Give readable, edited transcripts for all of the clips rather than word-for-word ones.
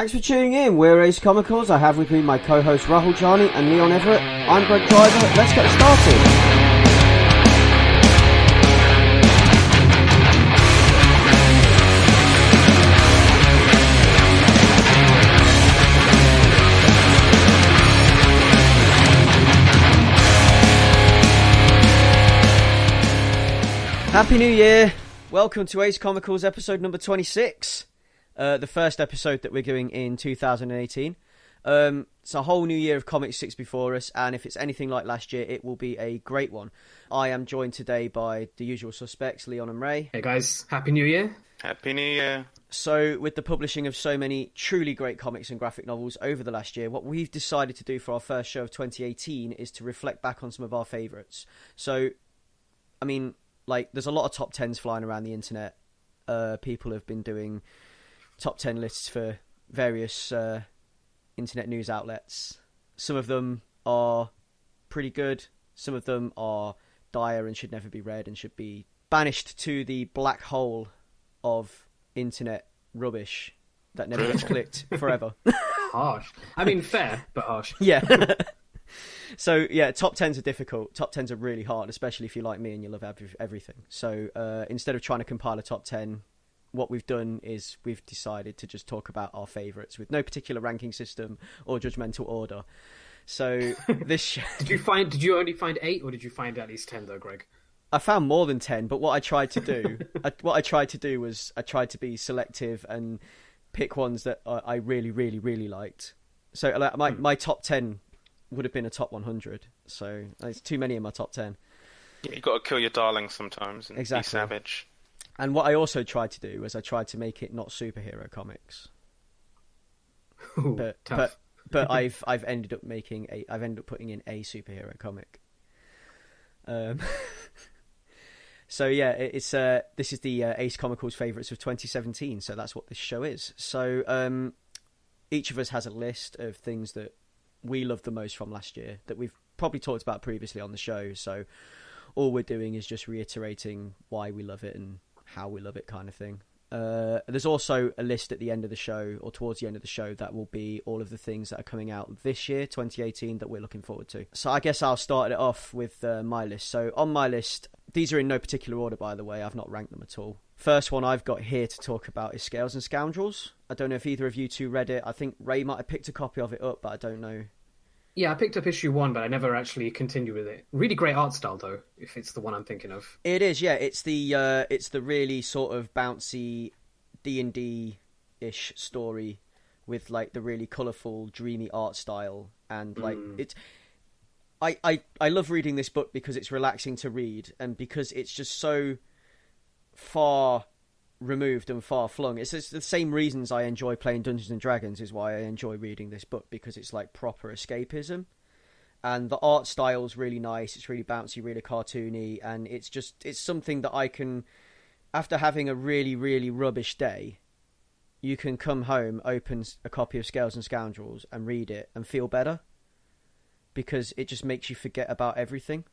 Thanks for tuning in. We're Ace Comicals. I have with me my co-host Rahul Jani and Leon Everett. I'm Greg Driver. Let's get started. Happy New Year. Welcome to Ace Comicals episode number 26. The first episode that we're doing in 2018. It's a whole new year of comics sits before us, and if it's anything like last year, it will be a great one. I am joined today by the usual suspects, Leon and Ray. Hey guys, Happy New Year. Happy New Year. So, with the publishing of so many truly great comics and graphic novels over the last year, what we've decided to do for our first show of 2018 is to reflect back on some of our favourites. So, I mean, like, there's a lot of top 10s flying around the internet. People have been doing top 10 lists for various internet news outlets. Some of them are pretty good. Some of them are dire and should never be read and should be banished to the black hole of internet rubbish that never gets clicked forever. Harsh. I mean, fair, but harsh. Yeah. So, yeah, top 10s are difficult. Top 10s are really hard, especially if you're like me and you love everything. So, instead of trying to compile a top 10... what we've done is we've decided to just talk about our favourites with no particular ranking system or judgmental order. So this Did you only find 8 or did you find at least 10 though, Greg? I found more than 10, but what I tried to do was I tried to be selective and pick ones that I really, really, really liked. So like, my top 10 would have been a top 100. So it's too many in my top 10. Yeah, you got to kill your darlings sometimes and Exactly. be savage. And what I also tried to do was I tried to make it not superhero comics. Ooh, but I've ended up putting in a superhero comic. So yeah, it's this is the Ace Comicals favourites of 2017. So that's what this show is. So each of us has a list of things that we loved the most from last year that we've probably talked about previously on the show. So all we're doing is just reiterating why we love it and how we love it, kind of thing. There's also a list at the end of the show, or towards the end of the show, that will be all of the things that are coming out this year, 2018, that we're looking forward to. So I guess I'll start it off with my list. So on my list, these are in no particular order, by the way. I've not ranked them at all. First one I've got here to talk about is Scales and Scoundrels. I don't know if either of you two read it. I think Ray might have picked a copy of it up, but I don't know. Yeah, I picked up issue 1, but I never actually continued with it. Really great art style, though, if it's the one I'm thinking of. It is, yeah. It's the really sort of bouncy D&D-ish story with like the really colourful, dreamy art style, and like it's. I love reading this book because it's relaxing to read, and because it's just so far removed and far flung. It's the same reasons I enjoy playing Dungeons and Dragons is why I enjoy reading this book, because it's like proper escapism, and the art style's really nice. It's really bouncy, really cartoony, and it's something that I can, after having a really, really rubbish day, you can come home, open a copy of Scales and Scoundrels and read it and feel better, because it just makes you forget about everything.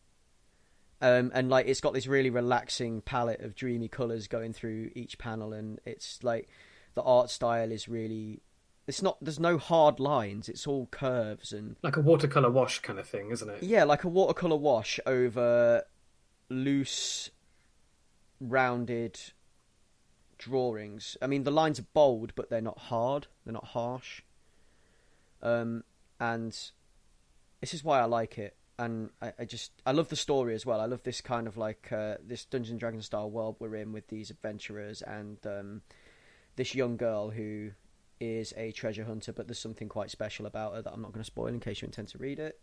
And like it's got this really relaxing palette of dreamy colours going through each panel, and it's like the art style is really, there's no hard lines, it's all curves and like a watercolour wash kind of thing, isn't it? Yeah, like a watercolour wash over loose, rounded drawings. I mean, the lines are bold, but they're not hard, they're not harsh. And this is why I like it. And I love the story as well. I love this kind of like this Dungeons and Dragons style world we're in with these adventurers and this young girl who is a treasure hunter, but there's something quite special about her that I'm not going to spoil in case you intend to read it.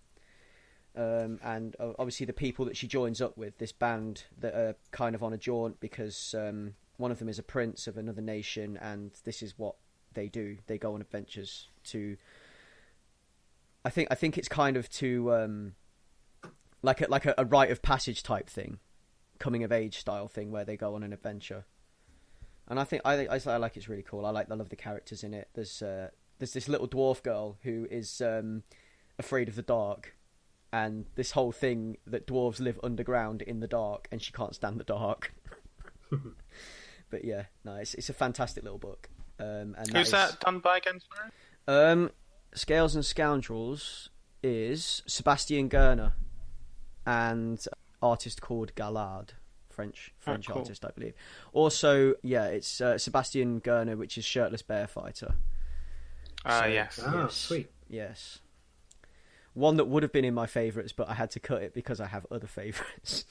And obviously the people that she joins up with, this band that are kind of on a jaunt because one of them is a prince of another nation, and this is what they do. They go on adventures to... I think it's kind of to... like a rite of passage type thing, coming of age style thing, where they go on an adventure. And I think I like it's really cool. I love the characters in it. There's this little dwarf girl who is afraid of the dark, and this whole thing that dwarves live underground in the dark, and she can't stand the dark. But yeah, no, it's a fantastic little book. And Who's that done by again? Sorry? Scales and Scoundrels is Sebastian Gerner and artist called Gallard, French cool. artist, I believe. Also, it's Sebastian Gerner, which is Shirtless Bear Fighter. Yes. Oh, sweet. Yes. One that would have been in my favourites, but I had to cut it because I have other favourites.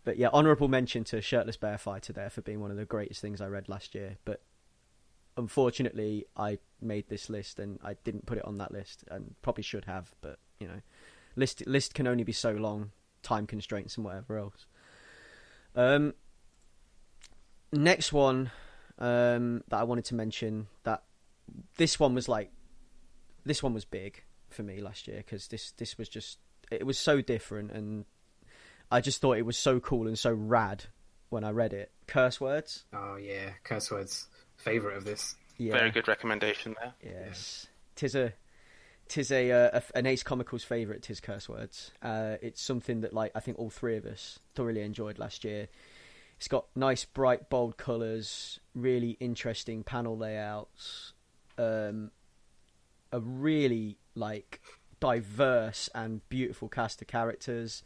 But yeah, honourable mention to Shirtless Bear Fighter there for being one of the greatest things I read last year. But unfortunately, I made this list and I didn't put it on that list, and probably should have. But you know, list can only be so long, time constraints and whatever else. Next one that I wanted to mention, that this one was big for me last year because this was just, it was so different, and I just thought it was so cool and so rad when I read it. Curse Words. Oh yeah, Curse Words. Favourite of this. Yeah. Very good recommendation there. Yes. Yeah. Tis an Ace Comicals favourite, tis Curse Words. It's something that I think all three of us thoroughly enjoyed last year. It's got nice, bright, bold colours, really interesting panel layouts, a really diverse and beautiful cast of characters.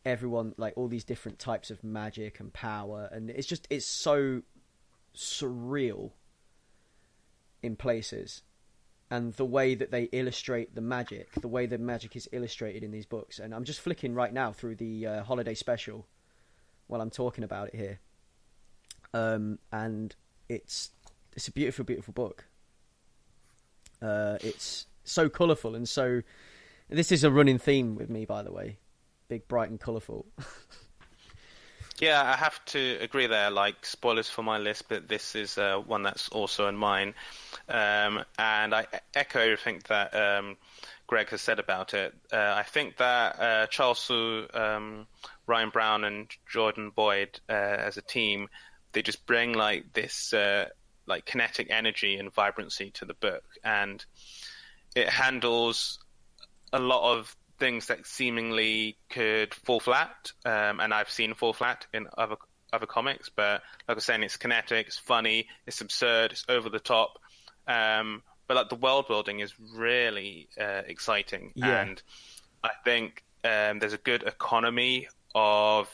Everyone, all these different types of magic and power, and it's so surreal in places. And the way that they illustrate the magic is illustrated in these books. And I'm just flicking right now through the holiday special while I'm talking about it here. And it's a beautiful, beautiful book. It's so colourful and so... This is a running theme with me, by the way. Big, bright and colourful. Yeah, I have to agree there. Spoilers for my list, but this is one that's also in mine. And I echo everything that Greg has said about it. I think that Charles Soule, Ryan Brown, and Jordan Boyd as a team, they just bring this kinetic energy and vibrancy to the book, and it handles a lot of things that seemingly could fall flat, and I've seen fall flat in other comics, but like I was saying, it's kinetic, it's funny, it's absurd, it's over the top, but the world building is really exciting. And I think there's a good economy of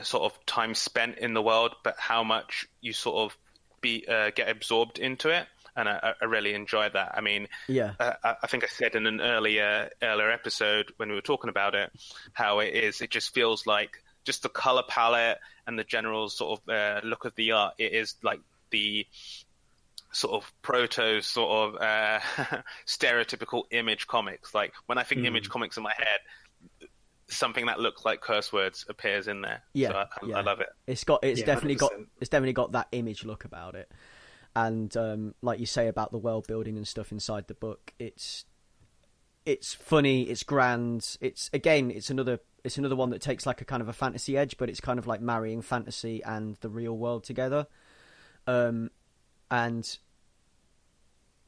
sort of time spent in the world, but how much you sort of get absorbed into it. And I really enjoyed that. I mean, I think I said in an earlier episode when we were talking about it, how it just feels like just the color palette and the general sort of look of the art. It is like the sort of proto sort of stereotypical Image comics. When I think Image comics in my head, something that looks like Curse Words appears in there. Yeah, so I love it. It's definitely got that Image look about it. And like you say about the world building and stuff inside the book, it's funny, it's grand. It's another one that takes a kind of a fantasy edge, but it's kind of marrying fantasy and the real world together. And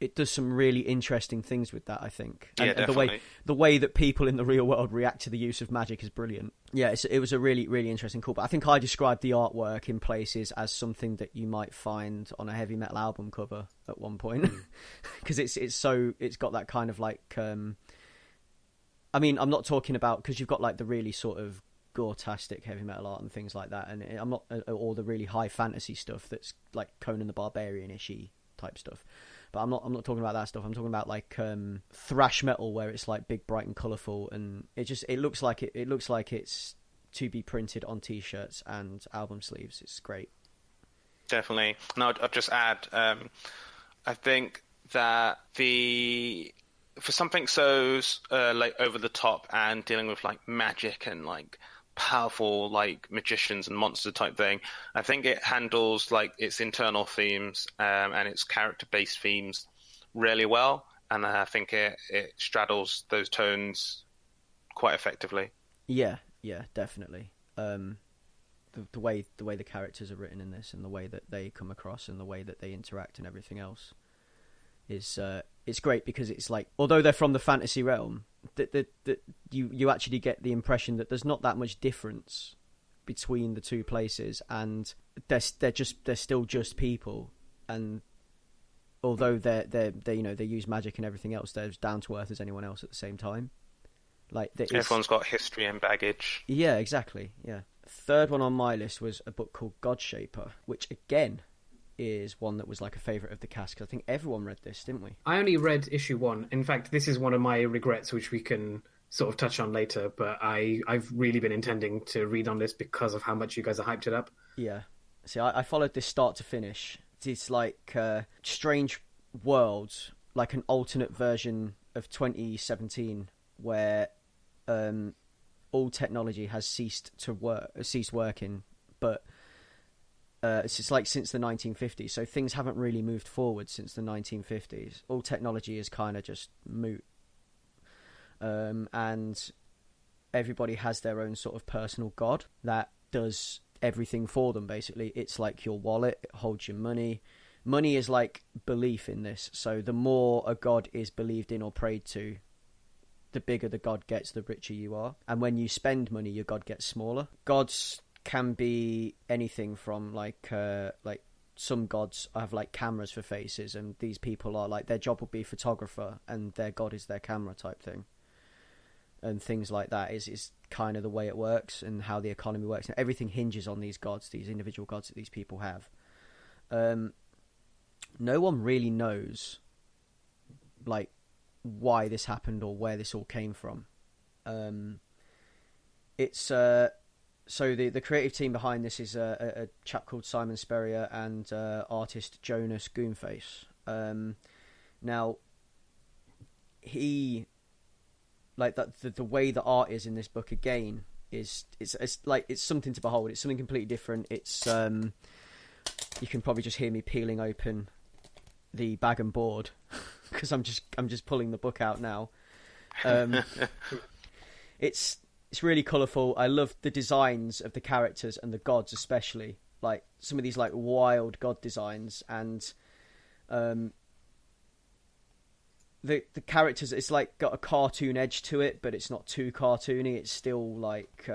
it does some really interesting things with that, I think. And definitely. The way that people in the real world react to the use of magic is brilliant. Yeah, it was a really, really interesting cool. But I think I described the artwork in places as something that you might find on a heavy metal album cover at one point, because it's got that kind of I mean, I'm not talking about, because you've got the really sort of gore-tastic heavy metal art and things like that, and I'm not all the really high fantasy stuff that's Conan the Barbarian-ishy type stuff. But I'm not talking about that stuff. I'm talking about thrash metal, where it's big, bright, and colourful, and it looks like it's to be printed on T-shirts and album sleeves. It's great. Definitely. No, I'll just add. I think that for something so over the top and dealing with magic and powerful magicians and monster type thing, I think it handles its internal themes and its character based themes really well, and I think it straddles those tones quite effectively. Yeah, definitely. The way the characters are written in this, and the way that they come across, and the way that they interact and everything else is it's great, because it's although they're from the fantasy realm, that you actually get the impression that there's not that much difference between the two places, and they're still just people, and although they use magic and everything else, they're as down to earth as anyone else at the same time. Like everyone's got history and baggage. Yeah, exactly. Yeah. Third one on my list was a book called Godshaper, which again is one that was like a favourite of the cast, because I think everyone read this, didn't we? I only read issue 1. In fact, this is one of my regrets, which we can sort of touch on later, but I've really been intending to read on this because of how much you guys are hyped it up. Yeah. See, I followed this start to finish. It's like strange worlds, like an alternate version of 2017, where all technology has ceased working, but it's just like since the 1950s, so things haven't really moved forward since the 1950s. All technology is kind of just moot, and everybody has their own sort of personal god that does everything for them. Basically, it's like your wallet, it holds your money. Money is like belief in this, so the more a god is believed in or prayed to, the bigger the god gets, the richer you are. And when you spend money, your god gets smaller. Gods can be anything from like some gods have like cameras for faces, and these people are like, their job will be photographer and their god is their camera type thing, and things like that is kind of the way it works and how the economy works, and everything hinges on these gods, these individual gods that these people have. No one really knows like why this happened or where this all came from. It's so the creative team behind this is a chap called Simon Spurrier and artist Jonas Goonface. Now, he, like that, the way the art is in this book again is it's like it's something to behold. It's something completely different. It's you can probably just hear me peeling open the bag and board because I'm just pulling the book out now. It's really colourful. I love the designs of the characters and the gods, especially like some of these like wild god designs, and the characters. It's like got a cartoon edge to it, but it's not too cartoony. It's still like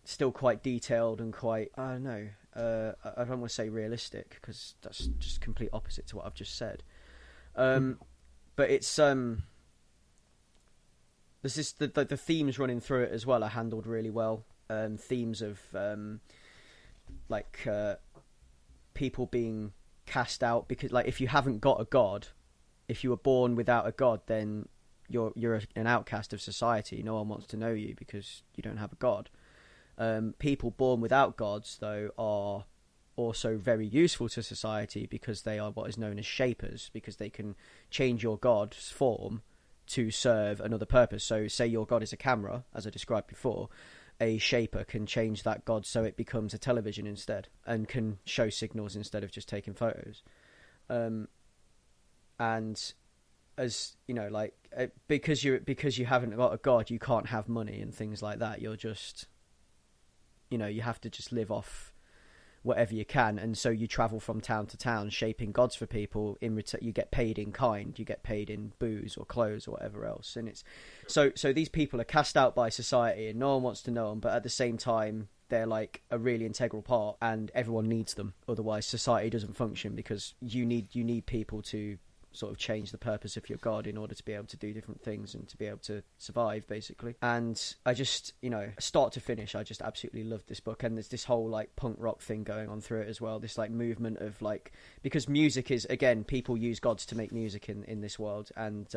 still quite detailed and quite, I don't know. I don't want to say realistic because that's just complete opposite to what I've just said. But it's there's this the themes running through it as well are handled really well. Themes of people being cast out because, like, if you haven't got a god, if you were born without a god, then you're an outcast of society. No one wants to know you because you don't have a god. People born without gods, though, are also very useful to society because they are what is known as shapers, because they can change your god's form to serve another purpose. So say your god is a camera, as I described before, a shaper can change that god so it becomes a television instead and can show signals instead of just taking photos. And as you know, like because you haven't got a god, you can't have money and things like that. You're just, you know, you have to just live off whatever you can, and so you travel from town to town shaping gods for people. In return, you get paid in kind, you get paid in booze or clothes or whatever else. And it's so these people are cast out by society and no one wants to know them, but at the same time they're like a really integral part and everyone needs them, otherwise society doesn't function, because you need people to sort of change the purpose of your god in order to be able to do different things and to be able to survive, basically. And I just, you know, start to finish, I just absolutely loved this book. And there's this whole like punk rock thing going on through it as well, this like movement of like, because music is, again, people use gods to make music in this world, and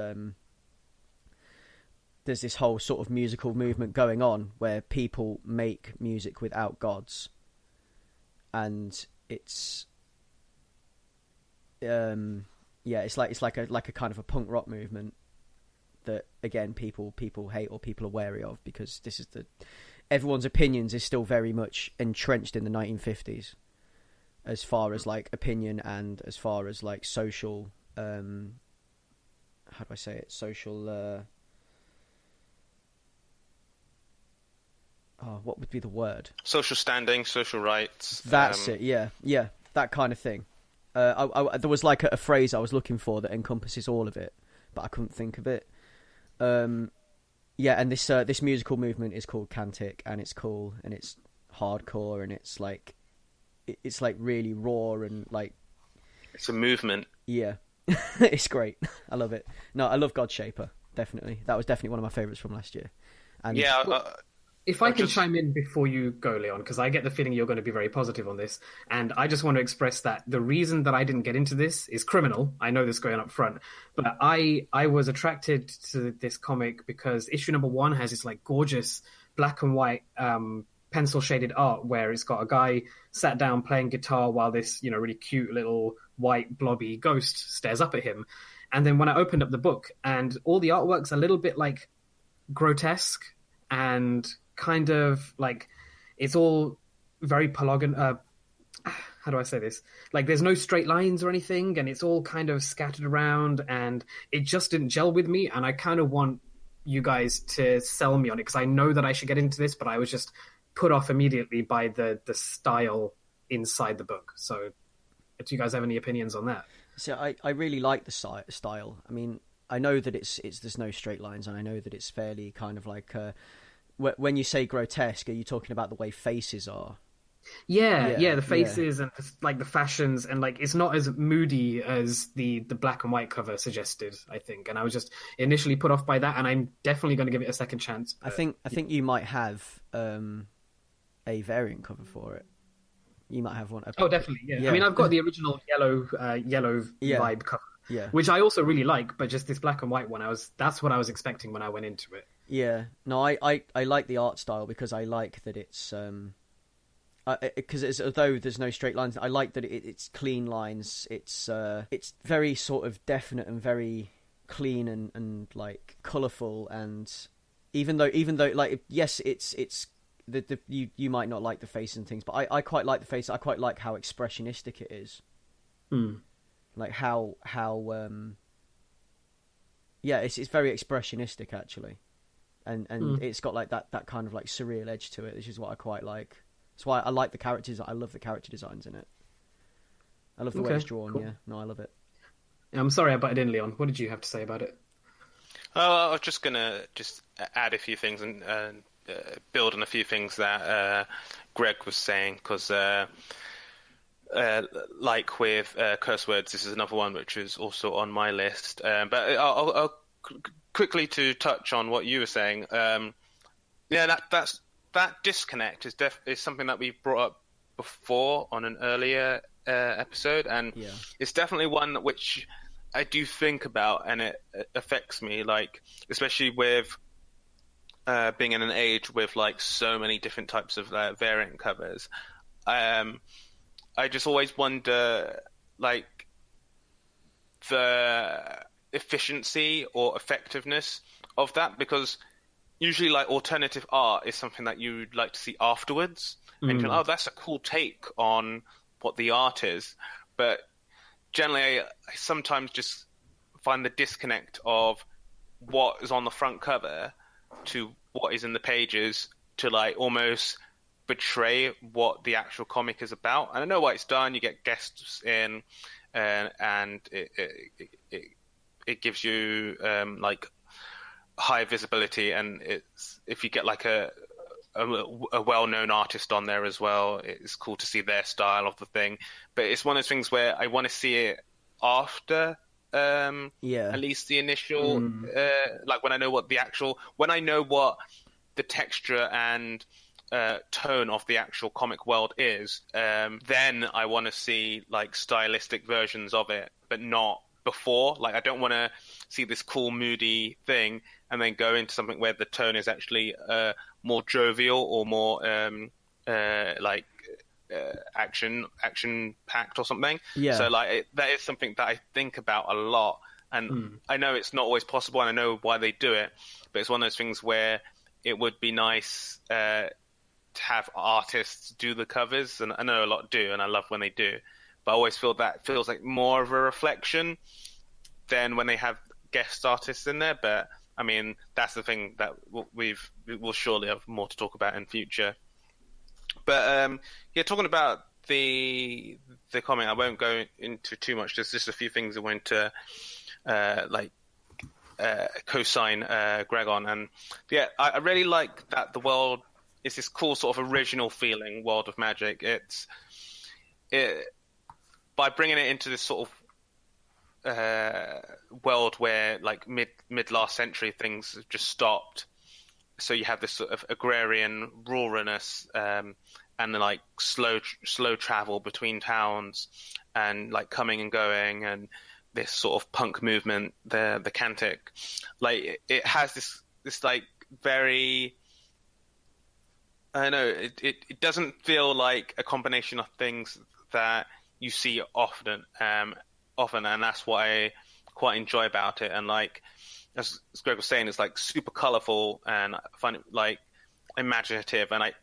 there's this whole sort of musical movement going on where people make music without gods, and it's yeah, it's like a kind of a punk rock movement that, again, people hate or people are wary of, because this is everyone's opinions is still very much entrenched in the 1950s as far as like opinion and as far as like social how do I say it, social what would be the word? Social standing, social rights. That's it. Yeah, that kind of thing. There was like a phrase I was looking for that encompasses all of it, but I couldn't think of it. Yeah, and this musical movement is called Cantic, and it's cool, and it's hardcore, and it's like it's like really raw and like It's a movement. yeah, it's great. I love it. No, I love Godshaper. Definitely, that was definitely one of my favorites from last year. And Yeah. If I can chime in before you go, Leon, because I get the feeling you're going to be very positive on this, and I just want to express that the reason that I didn't get into this is criminal. I know this going up front, but I was attracted to this comic because issue number 1 has this like gorgeous black and white pencil shaded art where it's got a guy sat down playing guitar while this really cute little white blobby ghost stares up at him. And then when I opened up the book, and all the artwork's a little bit like grotesque and kind of like it's all very polygon. How do I say this? Like there's no straight lines or anything, and it's all kind of scattered around, and it just didn't gel with me. And I kind of want you guys to sell me on it because I know that I should get into this, but I was just put off immediately by the style inside the book. So, do you guys have any opinions on that? So I really like the style. I mean, I know that it's there's no straight lines, and I know that it's fairly kind of like. When you say grotesque, are you talking about the way faces are? Yeah, the faces and like the fashions, and like it's not as moody as the black and white cover suggested, I think. And I was just initially put off by that, and I'm definitely going to give it a second chance. But... I think you might have a variant cover for it. You might have one. Oh, definitely. Yeah. I mean, I've got the original yellow vibe cover. Yeah. Which I also really like, but just this black and white one, that's what I was expecting when I went into it. Yeah. No, I like the art style because I like that it's because although there's no straight lines, I like that it's clean lines. It's very sort of definite and very clean and like colourful, and even though like yes, it's you might not like the face and things, but I quite like the face. I quite like how expressionistic it is. Like how it's very expressionistic actually, and it's got like that kind of like surreal edge to it, which is what I quite like. That's why I like the characters. I love the character designs in it. I love the way it's drawn. Cool. Yeah, no, I love it. I'm sorry I butted in, Leon. What did you have to say about it? Oh, I was just gonna add a few things and build on a few things that Greg was saying, because like with curse words, this is another one which is also on my list. But I'll quickly to touch on what you were saying. That disconnect is something that we brought up before on an earlier episode, and it's definitely one which I do think about, and it affects me, like especially with being in an age with like so many different types of variant covers. I just always wonder, like, the efficiency or effectiveness of that, because usually, like, alternative art is something that you'd like to see afterwards, and you're like, oh, that's a cool take on what the art is. But generally, I sometimes just find the disconnect of what is on the front cover to what is in the pages to, like, almost betray what the actual comic is about. And I know why it's done. You get guests in, and it gives you like high visibility. And it's, if you get like a well-known artist on there as well, it's cool to see their style of the thing. But it's one of those things where I want to see it after at least the initial like when I know what the texture and tone of the actual comic world is, then I want to see like stylistic versions of it, but not before. Like, I don't want to see this cool moody thing and then go into something where the tone is actually more jovial or more like action packed or something. So like that is something that I think about a lot, and I know it's not always possible, and I know why they do it, but it's one of those things where it would be nice to have artists do the covers, and I know a lot do, and I love when they do, but I always feel that feels like more of a reflection than when they have guest artists in there. But I mean, that's the thing that we'll surely have more to talk about in future. But talking about the comic, I won't go into too much. There's just a few things I want to co-sign Greg on, and I really like that the world is this cool sort of original feeling world of magic. by bringing it into this sort of world where like mid last century things have just stopped. So you have this sort of agrarian ruralness, and like slow travel between towns, and like coming and going, and this sort of punk movement, the Cantic, like it has this like very, I don't know, it doesn't feel like a combination of things that you see often, and that's what I quite enjoy about it. And like as Greg was saying, it's like super colorful, and I find it like imaginative, and I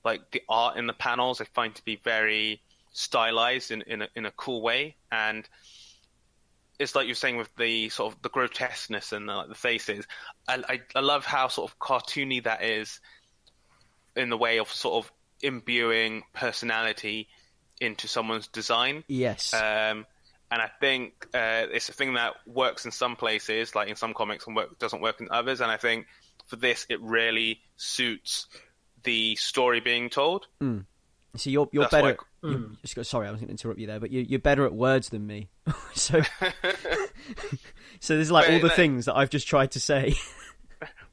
like the art in the panels I find to be very stylized in a cool way. And it's like you're saying with the sort of the grotesqueness and the faces. I love how sort of cartoony that is in the way of sort of imbuing personality into someone's design. Yes. And I think it's a thing that works in some places, like in some comics, and doesn't work in others. And I think for this, it really suits the story being told. Mm. So you're better. Sorry, I was going to interrupt you there, but you're better at words than me. so there's like all the things that I've just tried to say.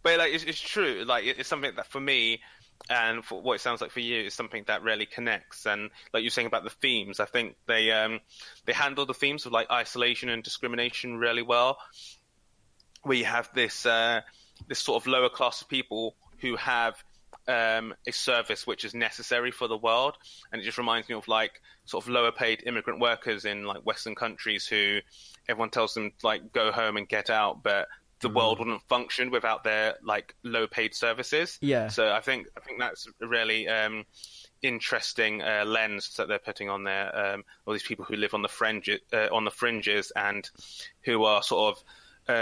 But like it's true. Like it's something that for me, and for what it sounds like for you, is something that really connects. And like you're saying about the themes, I think they handle the themes of like isolation and discrimination really well. Where you have this sort of lower class of people who have a service which is necessary for the world, and it just reminds me of like sort of lower paid immigrant workers in like Western countries who everyone tells them to like go home and get out, but the world wouldn't function without their like low paid services. Yeah. So I think that's a really interesting lens that they're putting on there. All these people who live on the fringes, and who are sort of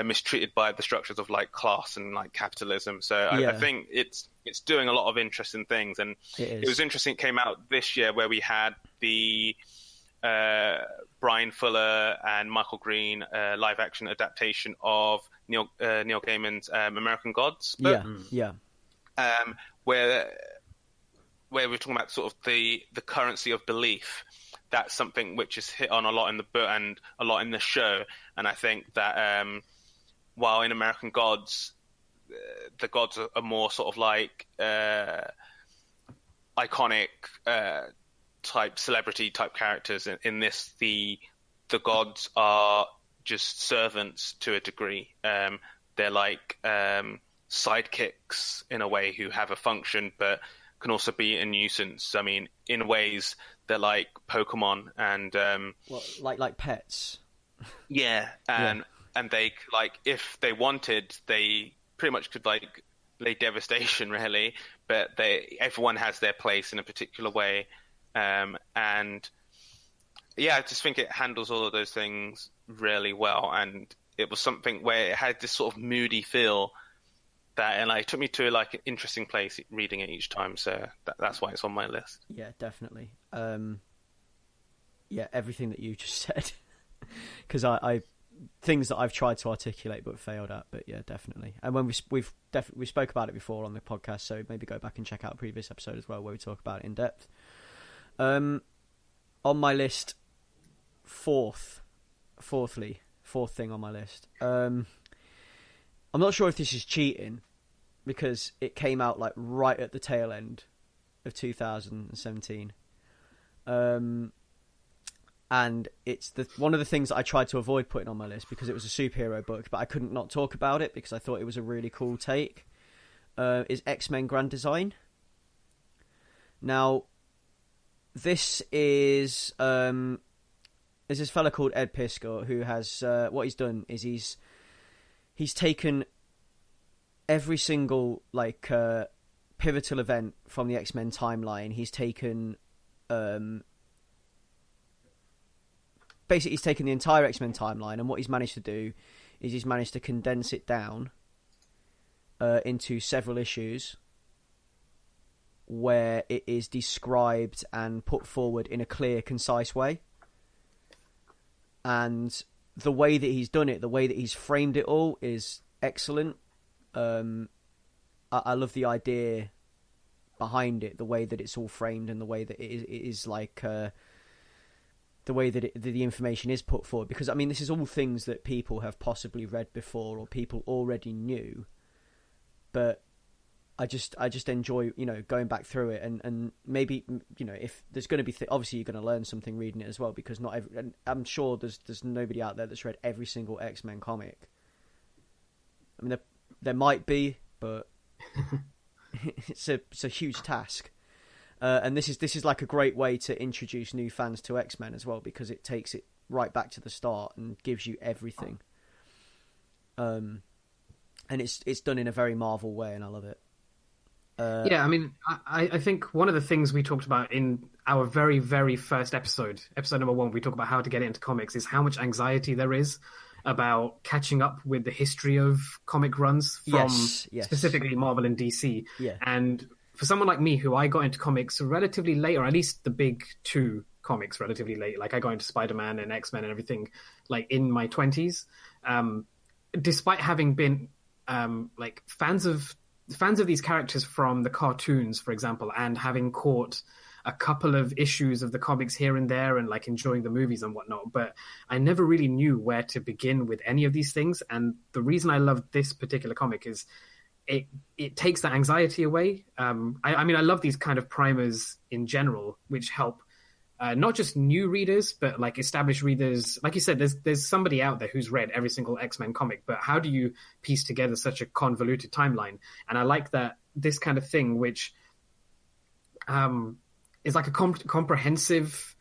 mistreated by the structures of like class and like capitalism. So I think it's doing a lot of interesting things. And it was interesting. It came out this year where we had the Brian Fuller and Michael Green live action adaptation of Neil Gaiman's American Gods book. Where we're talking about sort of the currency of belief. That's something which is hit on a lot in the book and a lot in the show. And I think that while in American Gods, the gods are more sort of like iconic type celebrity type characters. In this, the gods are just servants to a degree. They're like sidekicks in a way, who have a function but can also be a nuisance. I mean, in ways they're like Pokemon and like pets. Yeah, and they like, if they wanted, they pretty much could like lay devastation really, but everyone has their place in a particular way. And yeah, I just think it handles all of those things really well, and it was something where it had this sort of moody feel that, and like, it took me to like an interesting place reading it each time. So that's why it's on my list. Yeah, definitely. Everything that you just said, because I things that I've tried to articulate but failed at. But yeah, definitely. And when we spoke about it before on the podcast, so maybe go back and check out a previous episode as well where we talk about it in depth. On my list, fourth thing on my list. I'm not sure if this is cheating, because it came out like right at the tail end of 2017. And it's one of the things that I tried to avoid putting on my list because it was a superhero book, but I couldn't not talk about it because I thought it was a really cool take. Is X-Men Grand Design. Now, this is there's this fella called Ed Piscott who has what he's done is he's taken every single like pivotal event from the X-Men timeline. He's taken basically he's taken the entire X-Men timeline, and what he's managed to do is he's managed to condense it down into several issues where it is described and put forward in a clear, concise way. And the way that he's done it, the way that he's framed it all is excellent. I love the idea behind it, the way that it's all framed, and the way that it is like the way that the information is put forward. Because I mean, this is all things that people have possibly read before or people already knew, but I just enjoy, you know, going back through it, and maybe, you know, if there's going to be obviously you're going to learn something reading it as well, because not every, and I'm sure there's nobody out there that's read every single X-Men comic. I mean, there might be, but it's a huge task. And this is like a great way to introduce new fans to X-Men as well, because it takes it right back to the start and gives you everything. And it's done in a very Marvel way, and I love it. Yeah, I mean, I think one of the things we talked about in our very, very first episode number 1, we talk about how to get into comics, is how much anxiety there is about catching up with the history of comic runs from specifically Marvel and DC. Yeah. And for someone like me, who I got into comics relatively late, or at least the big 2 comics relatively late, like I got into Spider-Man and X-Men and everything like in my 20s, despite having been like fans of these characters from the cartoons, for example, and having caught a couple of issues of the comics here and there, and like enjoying the movies and whatnot, but I never really knew where to begin with any of these things. And the reason I love this particular comic is it takes that anxiety away. I mean, I love these kind of primers in general, which help not just new readers, but like established readers. Like you said, there's somebody out there who's read every single X-Men comic, but how do you piece together such a convoluted timeline? And I like that this kind of thing, which is like a comprehensive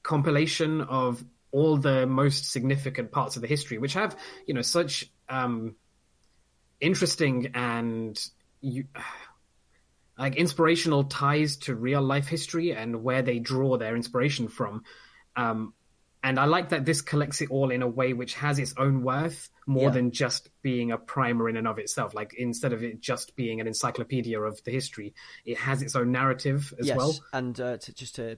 compilation of all the most significant parts of the history, which have, you know, such interesting and like inspirational ties to real life history and where they draw their inspiration from. And I like that this collects it all in a way which has its own worth more than just being a primer in and of itself. Like instead of it just being an encyclopedia of the history, it has its own narrative as well. And just to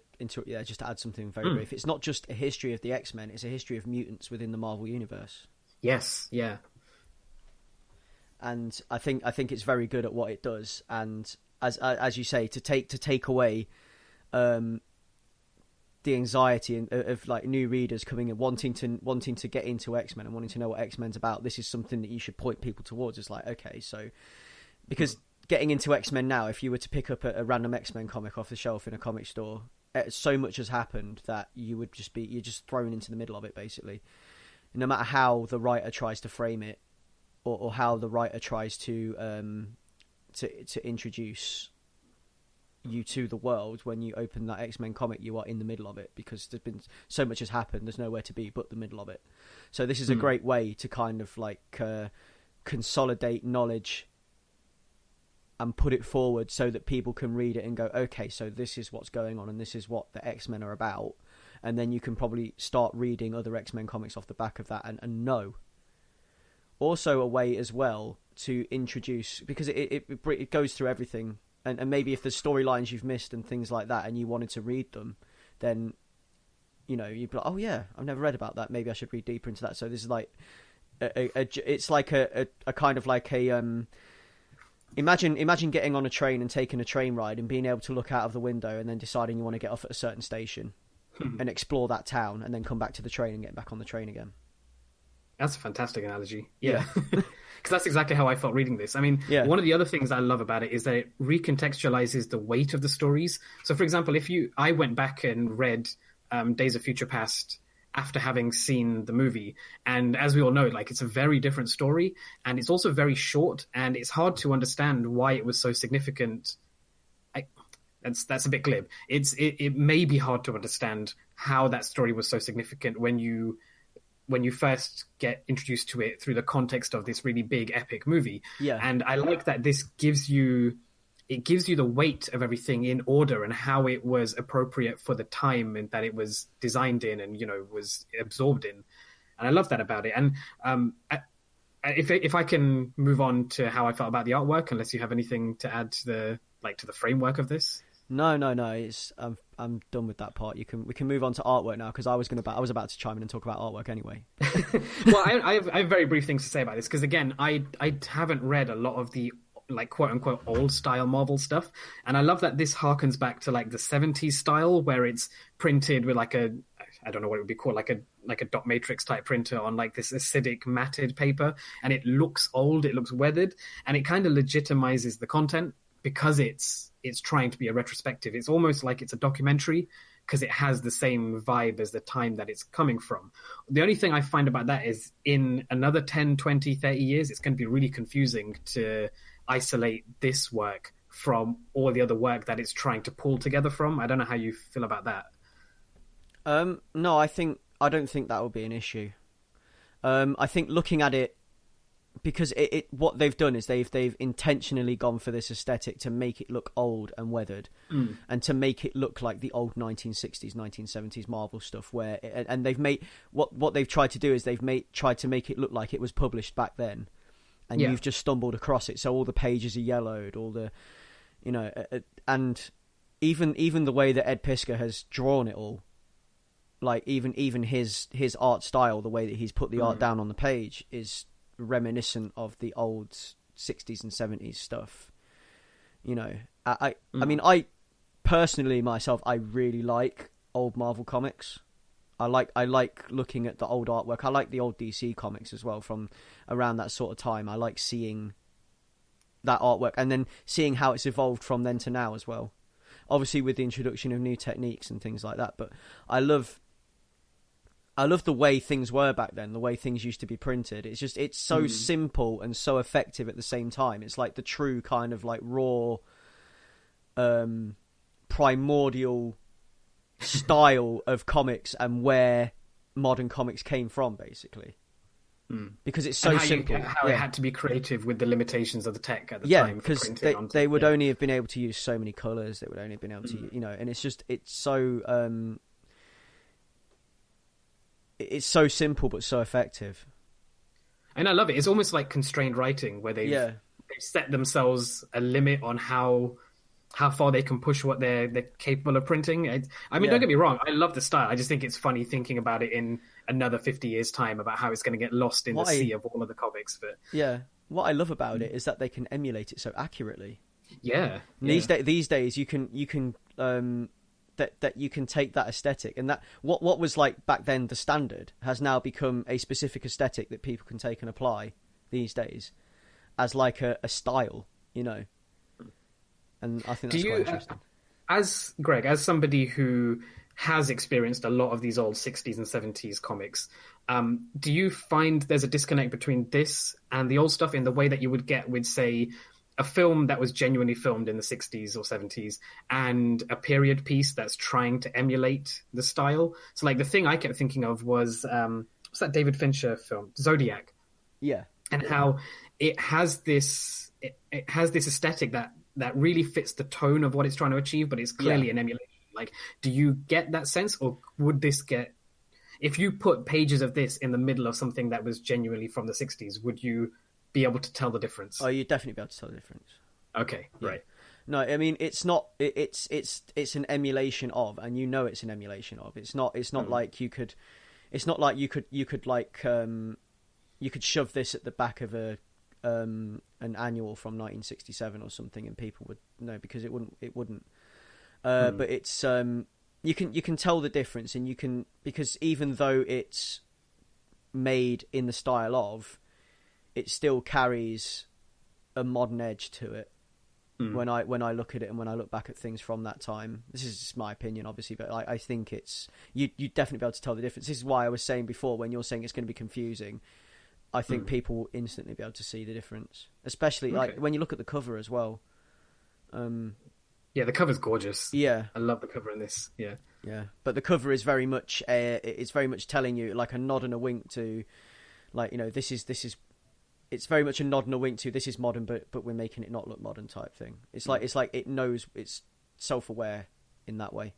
add something very brief, it's not just a history of the X-Men, it's a history of mutants within the Marvel universe. Yes, yeah. And I think it's very good at what it does. And as you say, to take away the anxiety of like new readers coming and wanting to get into X-Men and wanting to know what X-Men's about, this is something that you should point people towards. It's like, okay, so because getting into X-Men now, if you were to pick up a random X-Men comic off the shelf in a comic store, so much has happened that you're just thrown into the middle of it, basically. No matter how the writer tries to frame it, or how the writer tries to introduce you to the world, when you open that X-Men comic, you are in the middle of it, because there's been so much has happened. There's nowhere to be but the middle of it. So this is a great way to kind of like consolidate knowledge and put it forward so that people can read it and go, okay, so this is what's going on and this is what the X-Men are about. And then you can probably start reading other X-Men comics off the back of that and know. Also a way as well to introduce, because it goes through everything. And maybe if there's storylines you've missed and things like that and you wanted to read them, then, you know, you'd be like, oh yeah, I've never read about that. Maybe I should read deeper into that. So this is like, it's like a kind of like a, imagine getting on a train and taking a train ride and being able to look out of the window and then deciding you want to get off at a certain station and explore that town and then come back to the train and get back on the train again. That's a fantastic analogy. Yeah. Because that's exactly how I felt reading this. I mean, one of the other things I love about it is that it recontextualizes the weight of the stories. So, for example, I went back and read Days of Future Past after having seen the movie, and as we all know, like, it's a very different story, and it's also very short, and it's hard to understand why it was so significant. That's a bit glib. It may be hard to understand how that story was so significant when you first get introduced to it through the context of this really big epic movie. Yeah. And I like that this gives you the weight of everything in order and how it was appropriate for the time and that it was designed in and, you know, was absorbed in. And I love that about it. And if I can move on to how I felt about the artwork, unless you have anything to add to the framework of this. No. I'm done with that part. We can move on to artwork now, because I was about to chime in and talk about artwork anyway. Well, I have very brief things to say about this, because again, I haven't read a lot of the like quote unquote old style Marvel stuff. And I love that this harkens back to like the 70s style where it's printed with like I don't know what it would be called, like a dot matrix type printer on like this acidic matted paper, and it looks old, it looks weathered, and it kind of legitimizes the content because it's trying to be a retrospective. It's almost like it's a documentary because it has the same vibe as the time that it's coming from. The only thing I find about that is in another 10, 20, 30 years, it's going to be really confusing to isolate this work from all the other work that it's trying to pull together from. I don't know how you feel about that. No, I don't think that will be an issue. I think looking at it, because what they've done is they've intentionally gone for this aesthetic to make it look old and weathered, and to make it look like the old 1960s, 1970s Marvel stuff. And they've made what they've tried to do is tried to make it look like it was published back then, and you've just stumbled across it. So all the pages are yellowed, all the, and even the way that Ed Piskor has drawn it all. Like even his art style, the way that he's put the art down on the page is reminiscent of the old 60s and 70s stuff. I mean, I personally myself, I really like old Marvel comics. I like looking at the old artwork. I like the old DC comics as well from around that sort of time. I like seeing that artwork and then seeing how it's evolved from then to now as well. Obviously with the introduction of new techniques and things like that, but I love the way things were back then, the way things used to be printed. It's so simple and so effective at the same time. It's like the true kind of like raw, primordial style of comics and where modern comics came from, basically. Because it's so simple. How it had to be creative with the limitations of the tech at the time. Yeah, because they would only have been able to use so many colours. They would only have been able to, and it's so... it's so simple but so effective, and I love it. It's almost like constrained writing where they've set themselves a limit on how far they can push what they're capable of printing. I mean, don't get me wrong, I love the style. I just think it's funny thinking about it in another 50 years time about how it's going to get lost in the sea of all of the comics. But what I love about it is that they can emulate it so accurately. These days you can that you can take that aesthetic, and that what was like back then the standard has now become a specific aesthetic that people can take and apply these days as like a style, and I think that's quite interesting. As Greg, as somebody who has experienced a lot of these old 60s and 70s comics, do you find there's a disconnect between this and the old stuff in the way that you would get with, say, a film that was genuinely filmed in the 60s or 70s and a period piece that's trying to emulate the style? So like the thing I kept thinking of was what's that David Fincher film, Zodiac? And how it has this aesthetic that really fits the tone of what it's trying to achieve, but it's clearly an emulation. Like, do you get that sense, or would this get, if you put pages of this in the middle of something that was genuinely from the 60s, would you be able to tell the difference? Oh, you'd definitely be able to tell the difference. Okay, right. No, I mean, it's not. It's an emulation of, and it's an emulation of. It's not like you could. It's not like you could like you could shove this at the back of an annual from 1967 or something, and people would know, because it wouldn't. But it's you can tell the difference, and you can, because even though it's made in the style of, it still carries a modern edge to it. When I look at it and when I look back at things from that time. This is just my opinion, obviously, but I think it's you'd definitely be able to tell the difference. This is why I was saying before, when you're saying it's going to be confusing, I think people will instantly be able to see the difference, especially like when you look at the cover as well. Yeah, the cover's gorgeous. Yeah, I love the cover in this. Yeah, but the cover is very much it's very much telling you, like, a nod and a wink to, like, this is. It's very much a nod and a wink to, this is modern, but we're making it not look modern type thing. It's like it knows, it's self-aware in that way.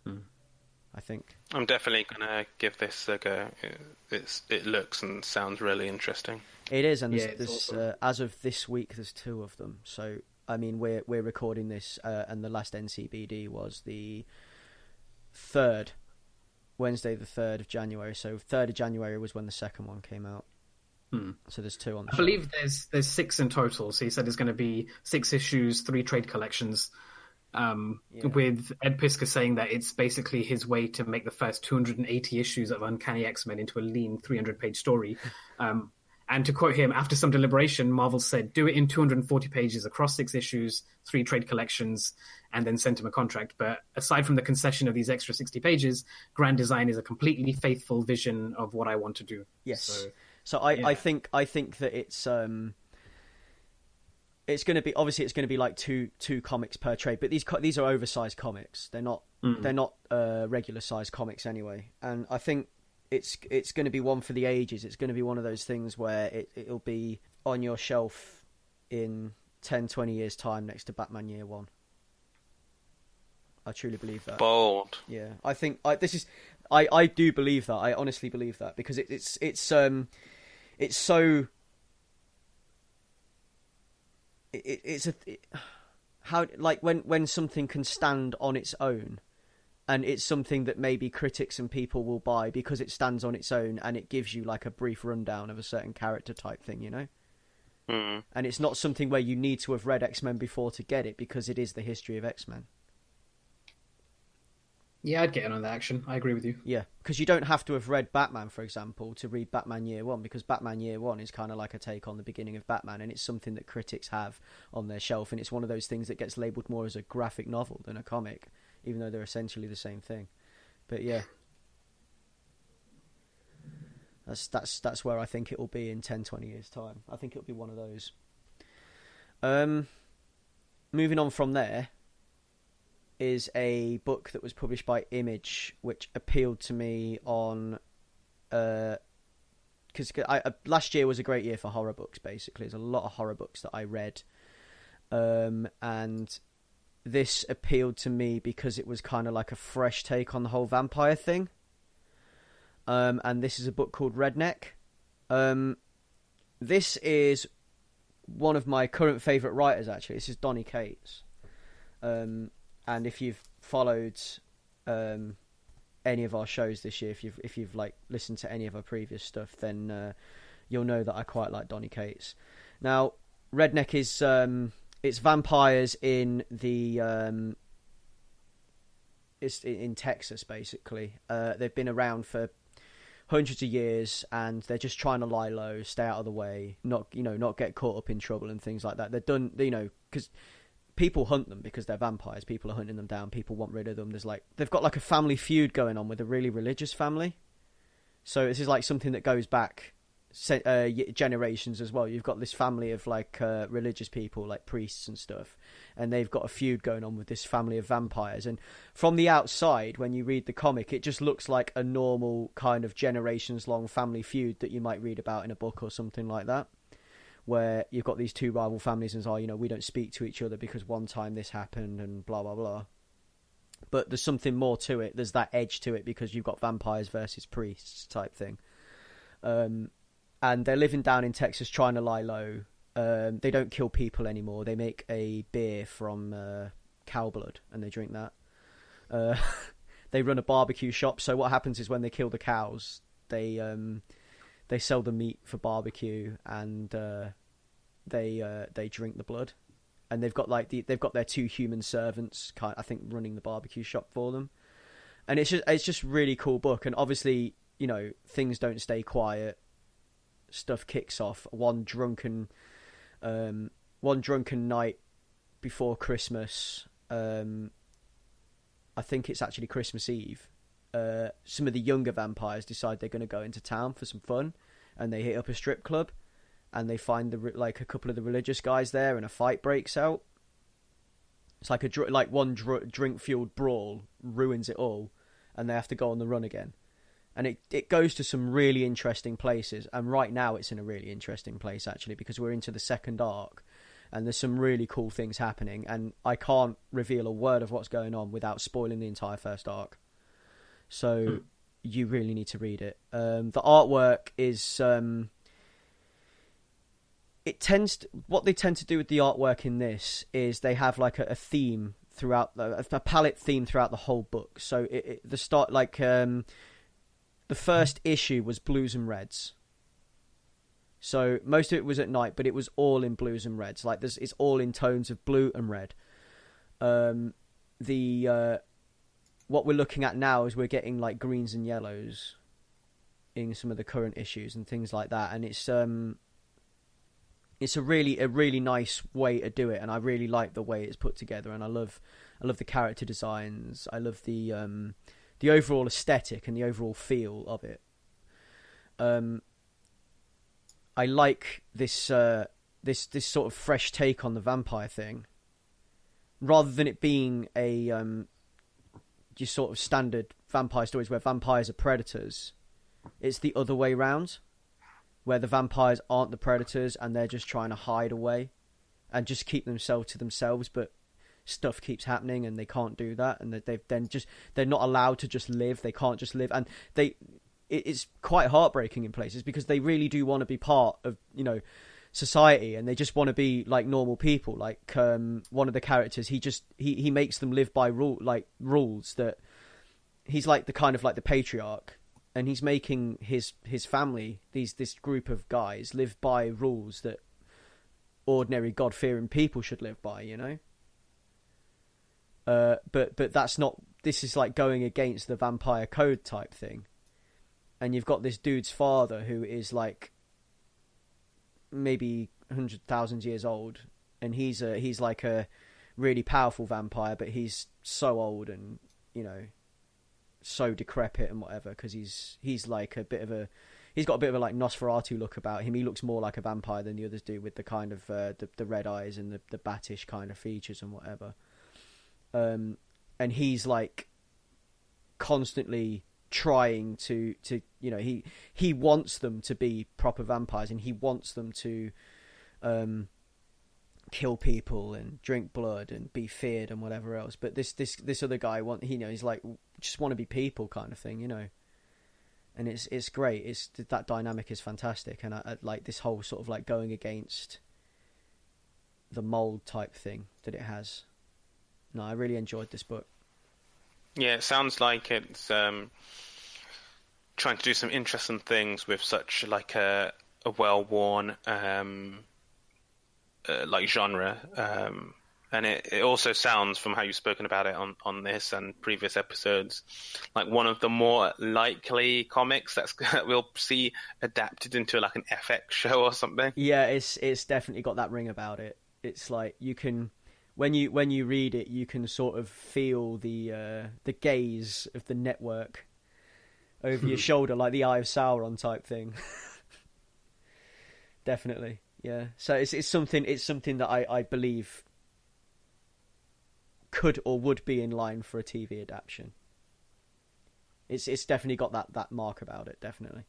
I think I'm definitely gonna give this a go. It looks and sounds really interesting. It is, and there's awesome. As of this week, there's 2 of them. So I mean, we're recording this, and the last NCBD was the 3rd, Wednesday the 3rd of January. So 3rd of January was when the second one came out. So there's 2 on the I believe there's 6 in total. So he said there's going to be 6 issues, 3 trade collections. With Ed Piskor saying that it's basically his way to make the first 280 issues of Uncanny X-Men into a lean 300-page story. And to quote him, after some deliberation, Marvel said, do it in 240 pages across 6 issues, 3 trade collections, and then sent him a contract. But aside from the concession of these extra 60 pages, Grand Design is a completely faithful vision of what I want to do. Yes. So I think that it's going to be, obviously it's going to be like two comics per trade, but these are oversized comics. They're not regular sized comics anyway. And I think it's going to be one for the ages. It's going to be one of those things where it'll be on your shelf in 10, 20 years time next to Batman Year One. I truly believe that. Bold. Yeah, I think I do believe that. I honestly believe that because it's so. How like when something can stand on its own, and it's something that maybe critics and people will buy because it stands on its own and it gives you like a brief rundown of a certain character type thing, you know. And it's not something where you need to have read X-Men before to get it because it is the history of X-Men. Yeah, I'd get in on that action. I agree with you. Yeah, because you don't have to have read Batman, for example, to read Batman Year One, because Batman Year One is kind of like a take on the beginning of Batman, and it's something that critics have on their shelf, and it's one of those things that gets labelled more as a graphic novel than a comic, even though they're essentially the same thing. But yeah, that's where I think it will be in 10, 20 years' time. I think it'll be one of those. Moving on from there is a book that was published by Image, which appealed to me on because last year was a great year for horror books. Basically, there's a lot of horror books that I read, and this appealed to me because it was kind of like a fresh take on the whole vampire thing. And this is a book called Redneck. This is one of my current favourite writers, actually. This is Donny Cates. And if you've followed any of our shows this year, if you've like listened to any of our previous stuff, then you'll know that I quite like Donny Cates. Now, Redneck is it's vampires in the it's in Texas, basically. They've been around for hundreds of years, and they're just trying to lie low, stay out of the way, not get caught up in trouble and things like that. They're done, because people hunt them because they're vampires. People are hunting them down. People want rid of them. They've got like a family feud going on with a really religious family. So this is like something that goes back generations as well. You've got this family of like religious people, like priests and stuff, and they've got a feud going on with this family of vampires. And from the outside, when you read the comic, it just looks like a normal kind of generations long family feud that you might read about in a book or something like that, where you've got these two rival families and we don't speak to each other because one time this happened and blah blah blah. But there's something more to it. There's that edge to it because you've got vampires versus priests type thing. And they're living down in Texas trying to lie low. They don't kill people anymore. They make a beer from cow blood and they drink that. They run a barbecue shop. So what happens is when they kill the cows, they sell the meat for barbecue, and they drink the blood. And they've got their two human servants, I think, running the barbecue shop for them. And it's just really cool book. And obviously, things don't stay quiet. Stuff kicks off. One drunken night before Christmas. I think it's actually Christmas Eve. Some of the younger vampires decide they're going to go into town for some fun, and they hit up a strip club, and they find a couple of the religious guys there, and a fight breaks out. It's like one drink fueled brawl ruins it all, and they have to go on the run again. And it goes to some really interesting places, and right now it's in a really interesting place actually, because we're into the second arc, and there's some really cool things happening, and I can't reveal a word of what's going on without spoiling the entire first arc. So you really need to read it. The artwork is what they tend to do with the artwork in this is they have like a theme throughout a palette theme throughout the whole book. So the first issue was blues and reds. So most of it was at night, but it was all in blues and reds. Like it's all in tones of blue and red. What we're looking at now is we're getting like greens and yellows in some of the current issues and things like that, and it's a really nice way to do it, and I really like the way it's put together, and I love the character designs. I love the overall aesthetic and the overall feel of it. I like this sort of fresh take on the vampire thing, rather than it being a your sort of standard vampire stories where vampires are predators. It's the other way round, where the vampires aren't the predators and they're just trying to hide away and just keep themselves to themselves, but stuff keeps happening and they can't do that, and they're not allowed to just live. They can't just live, and it's quite heartbreaking in places because they really do want to be part of, society, and they just want to be like normal people. Like one of the characters, he makes them live by rules that he's like the kind of like the patriarch, and he's making his family, this group of guys, live by rules that ordinary God-fearing people should live by, but that's not. This is like going against the vampire code type thing, and you've got this dude's father who is like maybe 100,000 years old, and he's like a really powerful vampire, but he's so old and so decrepit and whatever, because he's like he's got a bit of a like Nosferatu look about him. He looks more like a vampire than the others do, with the kind of the red eyes and the battish kind of features and whatever. And he's like constantly trying to he wants them to be proper vampires, and he wants them to kill people and drink blood and be feared and whatever else. But this other guy he's like, just want to be people kind of thing, and it's great. That dynamic is fantastic, and I like this whole sort of like going against the mold type thing that it has. No, I really enjoyed this book. Yeah, it sounds like it's trying to do some interesting things with such like a well-worn like genre, and it also sounds, from how you've spoken about it on this and previous episodes, like one of the more likely comics that we'll see adapted into like an FX show or something. Yeah, it's definitely got that ring about it. It's like you can. When you read it, you can sort of feel the gaze of the network over your shoulder, like the Eye of Sauron type thing. Definitely, yeah. So it's something that I believe could or would be in line for a TV adaptation. It's definitely got that mark about it, definitely.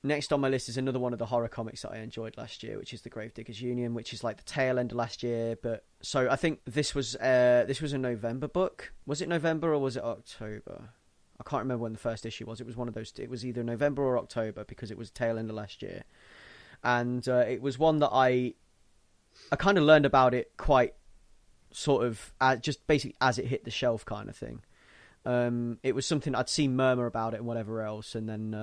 Next on my list is another one of the horror comics that I enjoyed last year, which is the Gravediggers Union, which is like the tail end of last year. But so I think this was a November book. Was it November or was it October? I can't remember when the first issue was. It was one of those. It was either November or October, because it was tail end of last year, and it was one that I kind of learned about it quite sort of just basically as it hit the shelf kind of thing. It was something I'd seen murmur about it and whatever else, and then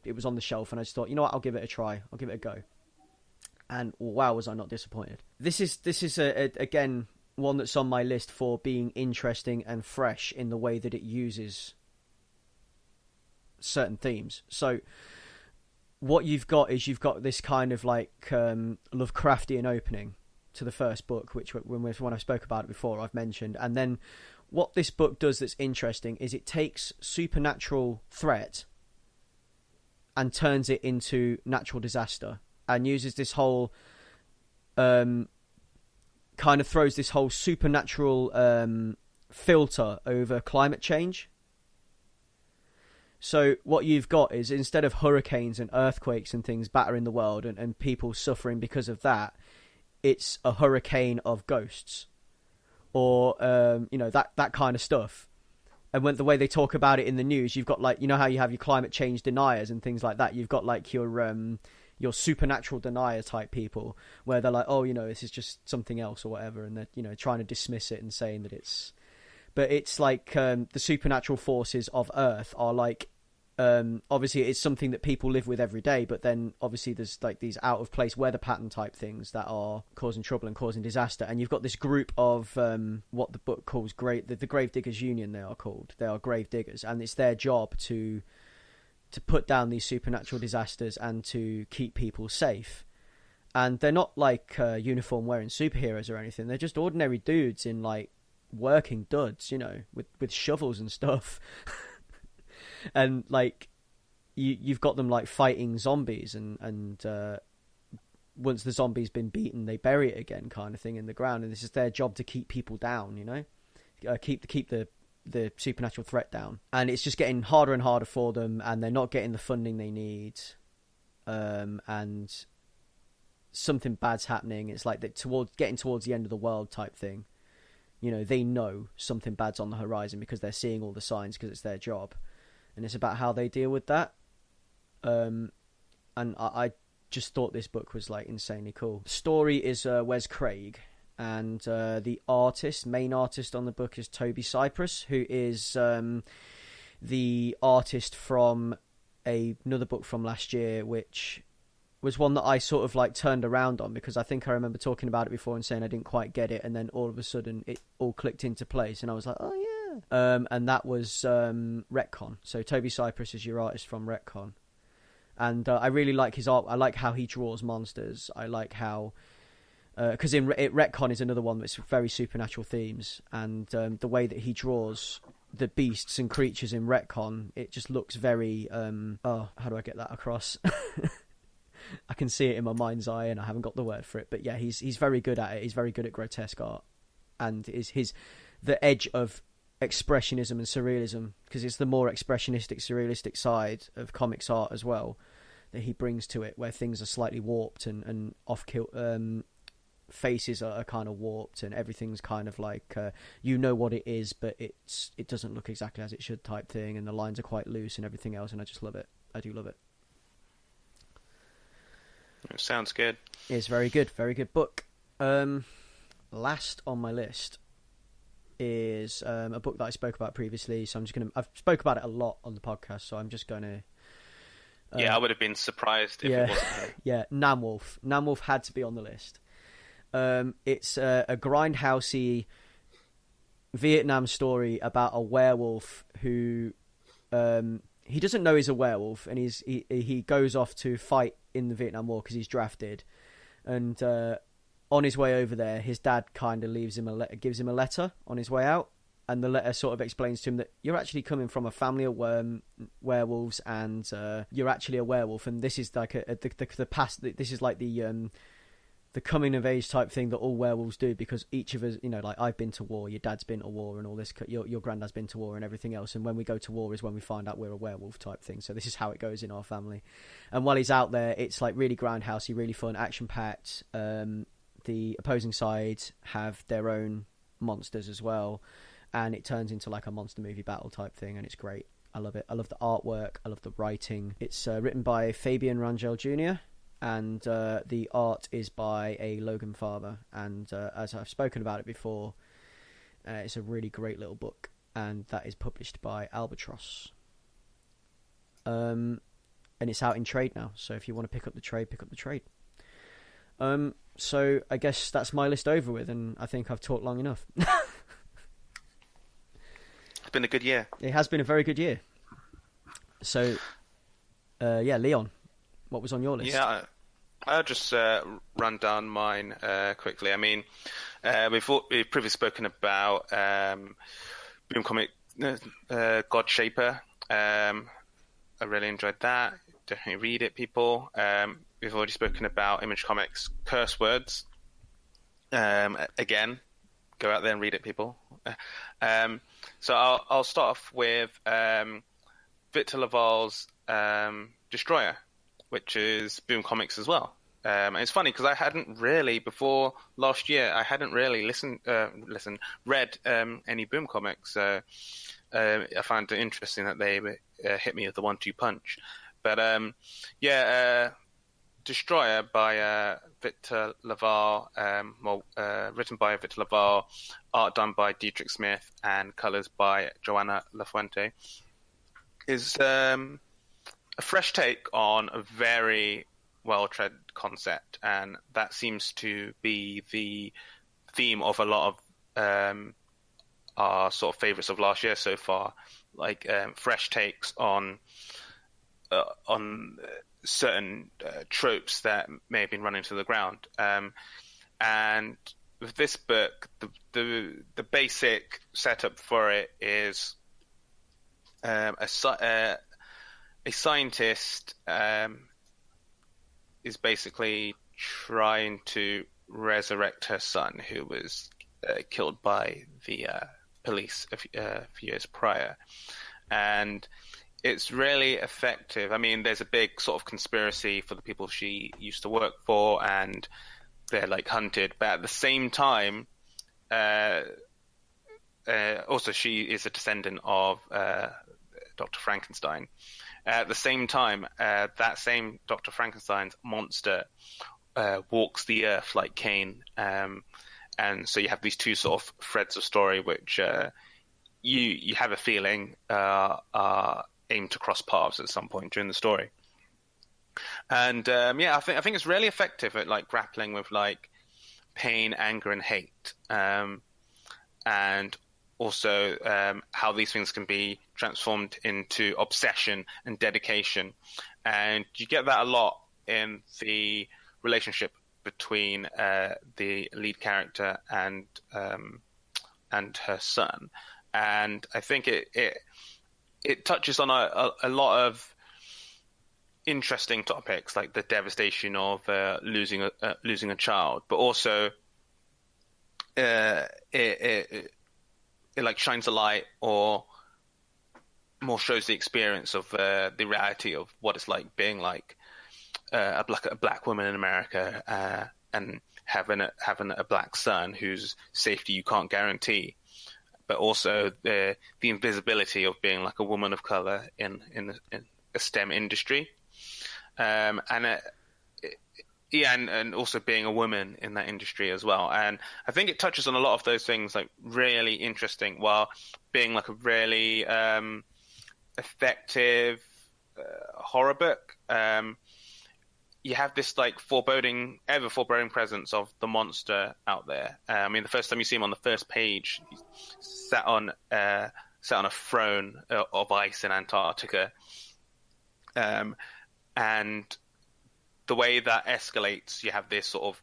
it was on the shelf, and I just thought, you know what, I'll give it a try. I'll give it a go. And wow, was I not disappointed. This is again one that's on my list for being interesting and fresh in the way that it uses certain themes. So what you've got this kind of like Lovecraftian opening to the first book, which when I spoke about it before, I've mentioned, and then what this book does that's interesting is it takes supernatural threat and turns it into natural disaster, and uses this whole kind of throws this whole supernatural filter over climate change. So what you've got is, instead of hurricanes and earthquakes and things battering the world and people suffering because of that, it's a hurricane of ghosts. Or that kind of stuff. And when the way they talk about it in the news, you've got like, how you have your climate change deniers and things like that. You've got like your supernatural denier type people, where they're like, oh, this is just something else or whatever, and they're trying to dismiss it and saying that it's. But it's like the supernatural forces of Earth are like obviously it's something that people live with every day, but then obviously there's like these out of place weather pattern type things that are causing trouble and causing disaster. And you've got this group of what the book calls the Gravediggers Union. They are grave diggers, and it's their job to put down these supernatural disasters and to keep people safe. And they're not like uniform wearing superheroes or anything. They're just ordinary dudes in like working duds, with shovels and stuff. And like you've got them like fighting zombies, and once the zombie's been beaten, they bury it again, kind of thing, in the ground. And this is their job to keep people down, keep the supernatural threat down. And it's just getting harder and harder for them, and they're not getting the funding they need. And something bad's happening. It's like getting towards the end of the world type thing. They know something bad's on the horizon because they're seeing all the signs, because it's their job. And it's about how they deal with that. And I just thought this book was like insanely cool. The story is Wes Craig, and the main artist on the book is Toby Cypress, who is the artist from another book from last year, which was one that I sort of like turned around on, because I think I remember talking about it before and saying I didn't quite get it, and then all of a sudden it all clicked into place, and I was like, oh yeah. And that was Retcon. So Toby Cypress is your artist from Retcon, and I really like his art. I like how he draws monsters. I like how because Retcon is another one that's very supernatural themes, and the way that he draws the beasts and creatures in Retcon, it just looks very how do I get that across? I can see it in my mind's eye, and I haven't got the word for it. But yeah, he's very good at it. He's very good at grotesque art, and is the edge of expressionism and surrealism, because it's the more expressionistic, surrealistic side of comics art as well that he brings to it, where things are slightly warped and off-kilt. Faces are kind of warped, and everything's kind of like what it is, but it doesn't look exactly as it should type thing, and the lines are quite loose and everything else, and I just love it. I do love it. It sounds good. It's very good book. Last on my list is a book that I spoke about previously, so I've spoke about it a lot on the podcast, so I'm just gonna I would have been surprised if it wasn't here. Yeah, Namwolf had to be on the list. It's a grindhousey Vietnam story about a werewolf who he doesn't know he's a werewolf, and he goes off to fight in the Vietnam War because he's drafted, and on his way over there, his dad kind of gives him a letter on his way out, and the letter sort of explains to him that you're actually coming from a family of werewolves, and you're actually a werewolf, and this is like the past. This is like the coming of age type thing that all werewolves do, because each of us, like I've been to war, your dad's been to war, and all this. Your granddad's been to war, and everything else. And when we go to war is when we find out we're a werewolf type thing. So this is how it goes in our family. And while he's out there, it's like really grindhousey, really fun, action packed. The opposing sides have their own monsters as well, and it turns into like a monster movie battle type thing, and it's great. I love it. I love the artwork. I love the writing. It's written by Fabian Rangel Jr., and the art is by a Logan Farber, and as I've spoken about it before, it's a really great little book, and that is published by Albatross. And it's out in trade now, so if you want to pick up the trade, pick up the trade. So I guess that's my list over with, and I think I've talked long enough. It's been a good year. It has been a very good year. So, Leon, what was on your list? Yeah, I'll just run down mine quickly. I mean, we've previously spoken about Boom Comic God Shaper. I really enjoyed that. Definitely read it, people. We've already spoken about Image Comics Curse Words. Again, go out there and read it, people. So I'll start off with Victor Laval's Destroyer, which is Boom Comics as well. And it's funny because I hadn't really, before last year, I hadn't really read any Boom Comics. So I found it interesting that they hit me with the 1-2 punch. But Destroyer by Victor Laval, written by Victor Laval, art done by Dietrich Smith, and colors by Joanna Lafuente, is a fresh take on a very well-tread concept, and that seems to be the theme of a lot of our sort of favorites of last year so far, like fresh takes on certain tropes that may have been run into the ground. And with this book, the basic setup for it is a scientist is basically trying to resurrect her son, who was killed by the police a few years prior. And it's really effective. I mean, there's a big sort of conspiracy for the people she used to work for, and they're like hunted. But at the same time, also she is a descendant of Dr. Frankenstein. At the same time, that same Dr. Frankenstein's monster walks the earth like Cain. And so you have these two sort of threads of story which you have a feeling are aimed to cross paths at some point during the story. And I think it's really effective at like grappling with like pain, anger, and hate, and also how these things can be transformed into obsession and dedication. And you get that a lot in the relationship between the lead character and her son. And I think it touches on a lot of interesting topics, like the devastation of losing a child, but also it like shines a light or more shows the experience of the reality of what it's like being like a black woman in America and having a black son whose safety you can't guarantee, but also the invisibility of being like a woman of color in a STEM industry, and also being a woman in that industry as well. And I think it touches on a lot of those things, like really interesting, while being like a really effective horror book. You have this like ever foreboding presence of the monster out there. I mean, the first time you see him on the first page, he's sat on a throne of ice in Antarctica, and the way that escalates, you have this sort of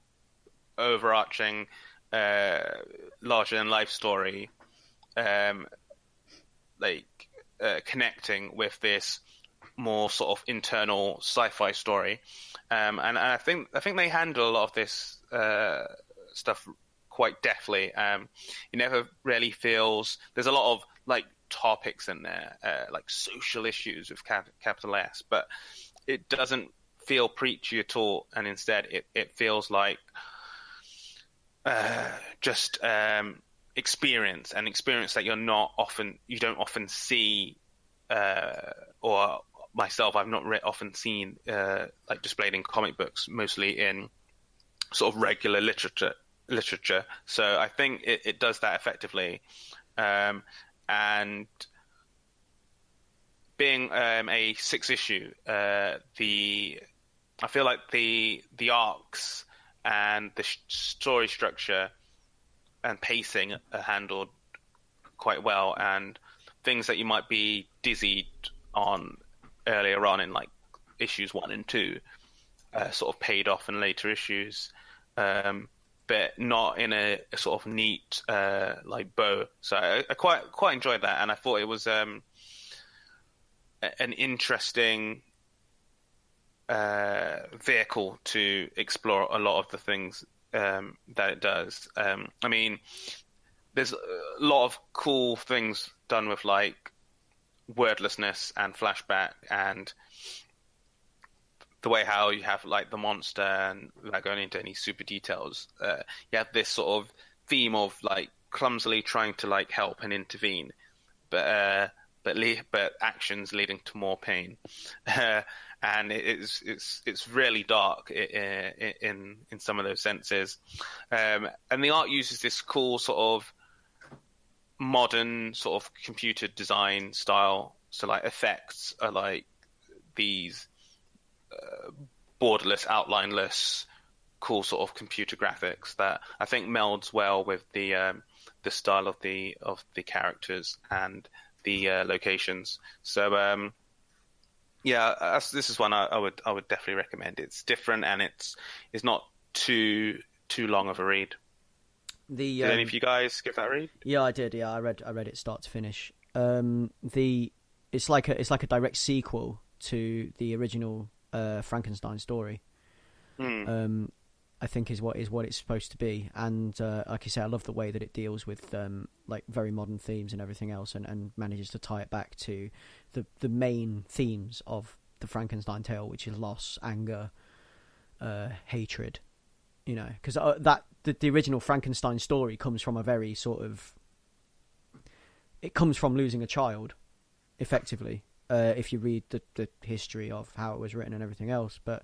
overarching, larger-than-life story, connecting with this more sort of internal sci-fi story, and I think they handle a lot of this stuff quite deftly. It never really feels there's a lot of like topics in there, like social issues with capital S, but it doesn't feel preachy at all, and instead it feels like just experience that you don't often see, or myself, I've not often seen like displayed in comic books, mostly in sort of regular literature. So I think it does that effectively, and being a 6-issue, I feel like the arcs and the story structure and pacing are handled quite well, and things that you might be dizzied on earlier on in like issues 1 and 2 sort of paid off in later issues, but not in a sort of neat like bow. So I quite enjoyed that, and I thought it was an interesting vehicle to explore a lot of the things that it does. I mean, there's a lot of cool things done with like wordlessness and flashback, and the way how you have like the monster, and without going into any super details, you have this sort of theme of like clumsily trying to like help and intervene, but actions leading to more pain. And it's really dark in some of those senses, and the art uses this cool sort of modern sort of computer design style. So like effects are like these borderless, outlineless, cool sort of computer graphics that I think melds well with the style of the characters and the locations. So this is one I would definitely recommend. It's different and it's not too long of a read. Did any of you guys give that a read? Yeah, I did. Yeah, I read it start to finish. It's like a direct sequel to the original Frankenstein story. I think is what it's supposed to be, and like you say, I love the way that it deals with like very modern themes and everything else, and manages to tie it back to the main themes of the Frankenstein tale, which is loss, anger, hatred. You know, because the original Frankenstein story comes from a very sort of, it comes from losing a child, effectively. If you read the history of how it was written and everything else, but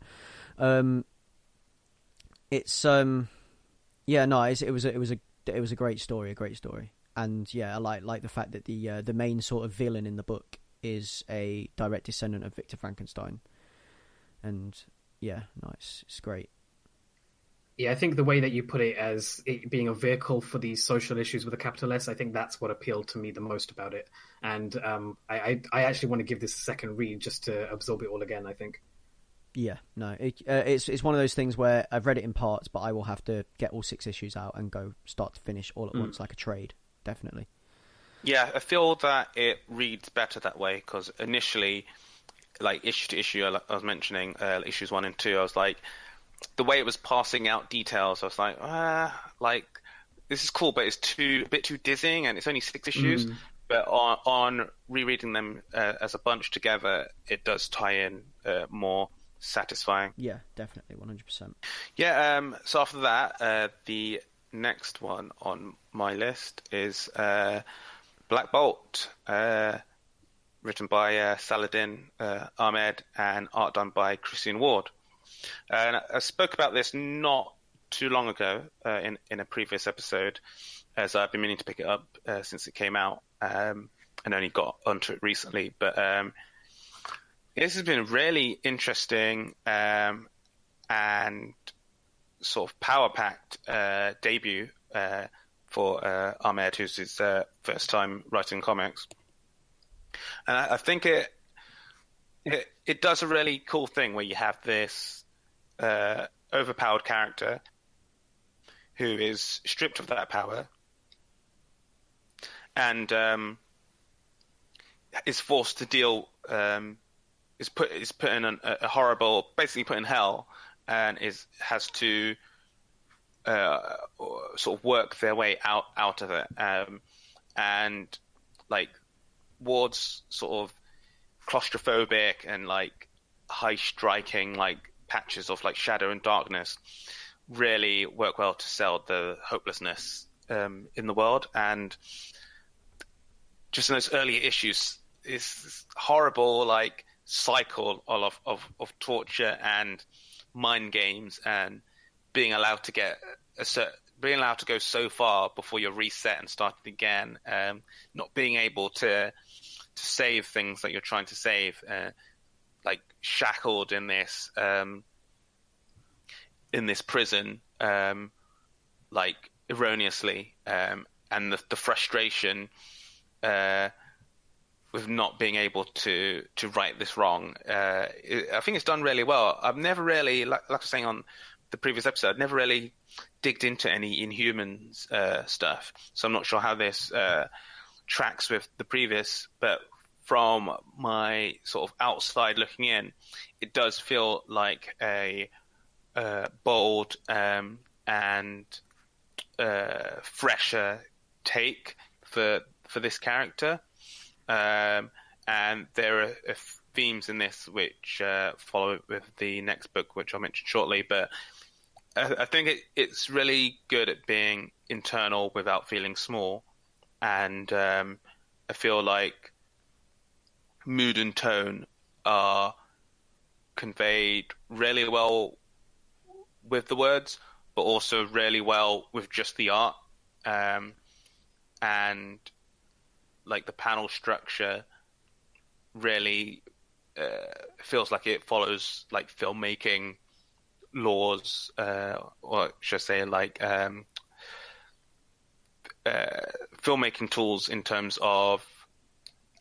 it's it was a great story, and yeah, I like the fact that the main sort of villain in the book is a direct descendant of Victor Frankenstein, and yeah, nice, it's great. Yeah, I think the way that you put it as it being a vehicle for these social issues with a capital S, I think that's what appealed to me the most about it. And I actually want to give this a second read just to absorb it all again, I think. Yeah, no, it's one of those things where I've read it in parts, but I will have to get all 6 issues out and go start to finish all at once, like a trade, definitely. Yeah, I feel that it reads better that way, because initially, like issue to issue, I was mentioning issues 1 and 2, I was like, the way it was passing out details, I was like this is cool, but it's a bit too dizzying, and it's only 6 issues. But on rereading them as a bunch together, it does tie in more satisfying. Yeah, definitely, 100%. Yeah. So after that, the next one on my list is Black Bolt, written by Saladin Ahmed and art done by Christian Ward. And I spoke about this not too long ago in a previous episode, as I've been meaning to pick it up since it came out, and only got onto it recently. But this has been a really interesting and sort of power-packed debut for Ahmed, who's his first time writing comics. And I think it does a really cool thing where you have this overpowered character who is stripped of that power and is forced to deal, is put in a horrible, basically put in hell, and has to sort of work their way out of it. And like Ward's sort of claustrophobic and like high striking like patches of like shadow and darkness really work well to sell the hopelessness in the world. And just in those early issues is this horrible like cycle of torture and mind games and being allowed to go so far before you're reset and starting again, not being able to save things that you're trying to save, like shackled in this prison, like erroneously, and the frustration with not being able to right this wrong. I think it's done really well. I've never really, like I was saying on the previous episode, I've never really digged into any Inhumans stuff, so I'm not sure how this tracks with the previous, but from my sort of outside looking in, it does feel like a bold and fresher take for this character, and there are themes in this which follow with the next book, which I'll mention shortly. But I think it's really good at being internal without feeling small, and I feel like mood and tone are conveyed really well with the words, but also really well with just the art, and like the panel structure really feels like it follows like filmmaking laws, or should I say like filmmaking tools in terms of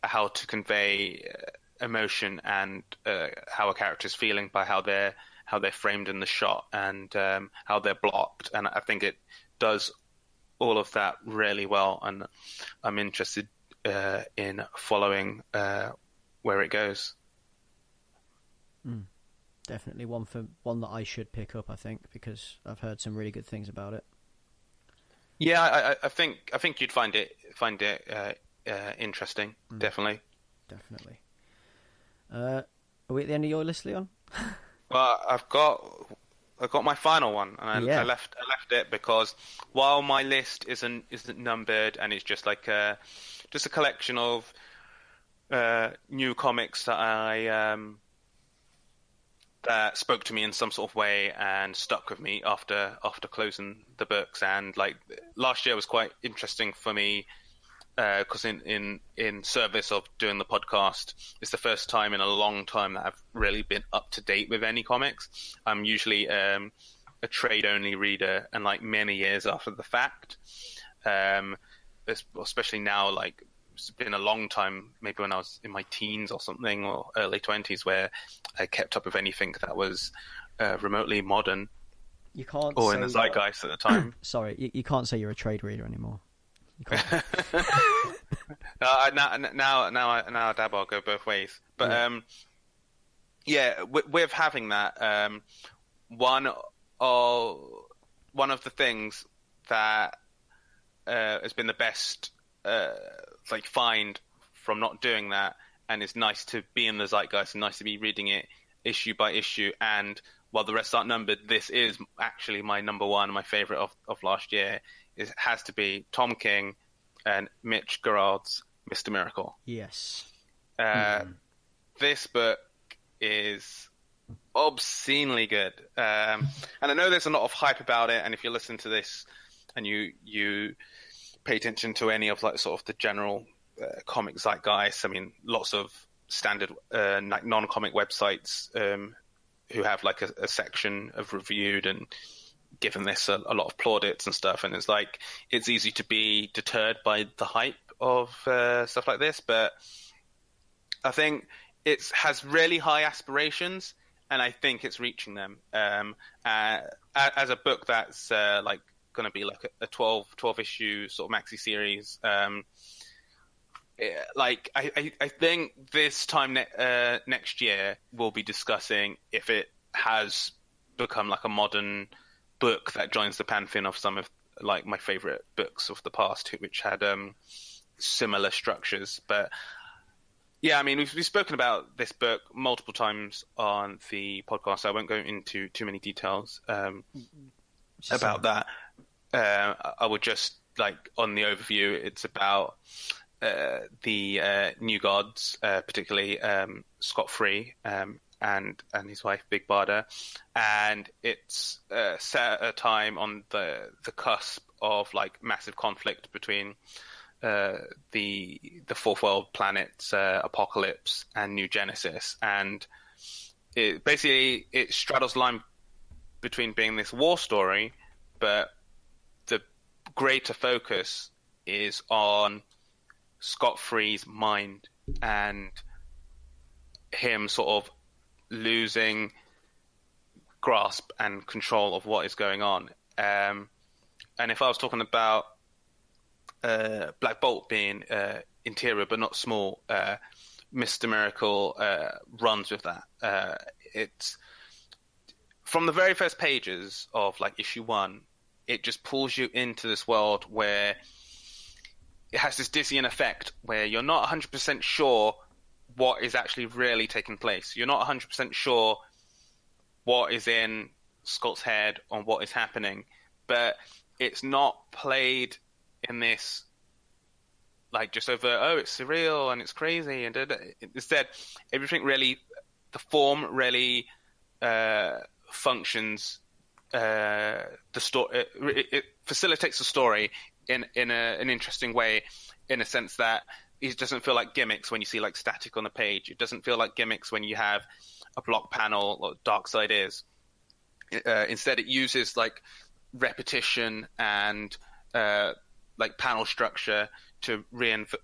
how to convey emotion and how a character is feeling by how they're framed in the shot and how they're blocked. And I think it does all of that really well, and I'm interested in following where it goes. Definitely one that I should pick up, I think, because I've heard some really good things about it. Yeah, I think you'd find it interesting. Definitely. Are we at the end of your list, Leon? Well, I've got my final one, and I left it because while my list isn't numbered and it's just like just a collection of new comics that that spoke to me in some sort of way and stuck with me after closing the books. And like last year was quite interesting for me because in service of doing the podcast, it's the first time in a long time that I've really been up to date with any comics. I'm usually a trade only reader, and like many years after the fact, especially now, like it's been a long time, maybe when I was in my teens or something, or early 20s, where I kept up with anything that was remotely modern. You can't or say in the zeitgeist at the time. Sorry, you can't say you're a trade reader anymore. You can't. Now dab, I'll go both ways. But with having that, one of the things that has been the best like find from not doing that, and it's nice to be in the zeitgeist and nice to be reading it issue by issue, and while the rest aren't numbered, this is actually my number one, my favorite of last year. It has to be Tom King and Mitch Gerard's Mr. Miracle. Yes. This book is obscenely good, and I know there's a lot of hype about it, and if you listen to this and you pay attention to any of like sort of the general comic zeitgeist, I mean, lots of standard like non-comic websites who have like a section of reviewed and given this a lot of plaudits and stuff, and it's like it's easy to be deterred by the hype of stuff like this, but I think it has really high aspirations, and I think it's reaching them. As a book that's like going to be like a 12 issue sort of maxi series, like I think this time next year we'll be discussing if it has become like a modern book that joins the pantheon of some of like my favorite books of the past, which had similar structures. But yeah, I mean, we've spoken about this book multiple times on the podcast, so I won't go into too many details about that. I would just, like, on the overview, it's about the new gods, particularly Scott Free and his wife Big Barda, and it's set at a time on the cusp of like massive conflict between the fourth world planets Apocalypse and New Genesis, and it straddles the line between being this war story, but the greater focus is on Scott Free's mind and him sort of losing grasp and control of what is going on. And if I was talking about Black Bolt being interior but not small, Mr. Miracle runs with that. It's from the very first pages of like issue 1, it just pulls you into this world where it has this dizzying effect where you're not 100% sure what is actually really taking place. You're not 100% sure what is in Scott's head on what is happening, but it's not played in this like just over, oh, it's surreal and it's crazy, and instead everything really, the form really functions. The story it facilitates the story in an interesting way, in a sense that it doesn't feel like gimmicks when you see like static on the page. It doesn't feel like gimmicks when you have a block panel like Darkseid is. Instead, it uses like repetition and like panel structure to reinforce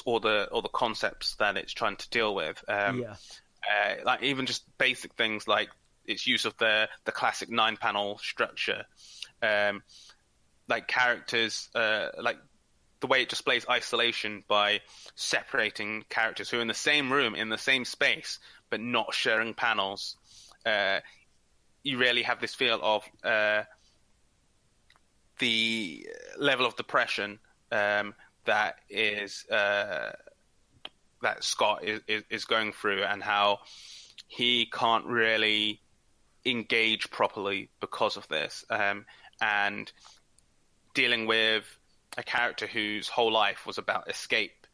all the concepts that it's trying to deal with. Like even just basic things like its use of the classic 9-panel structure, like characters, like the way it displays isolation by separating characters who are in the same room, in the same space, but not sharing panels. You really have this feel of the level of depression that Scott is going through, and how he can't really engage properly because of this, and dealing with a character whose whole life was about escape,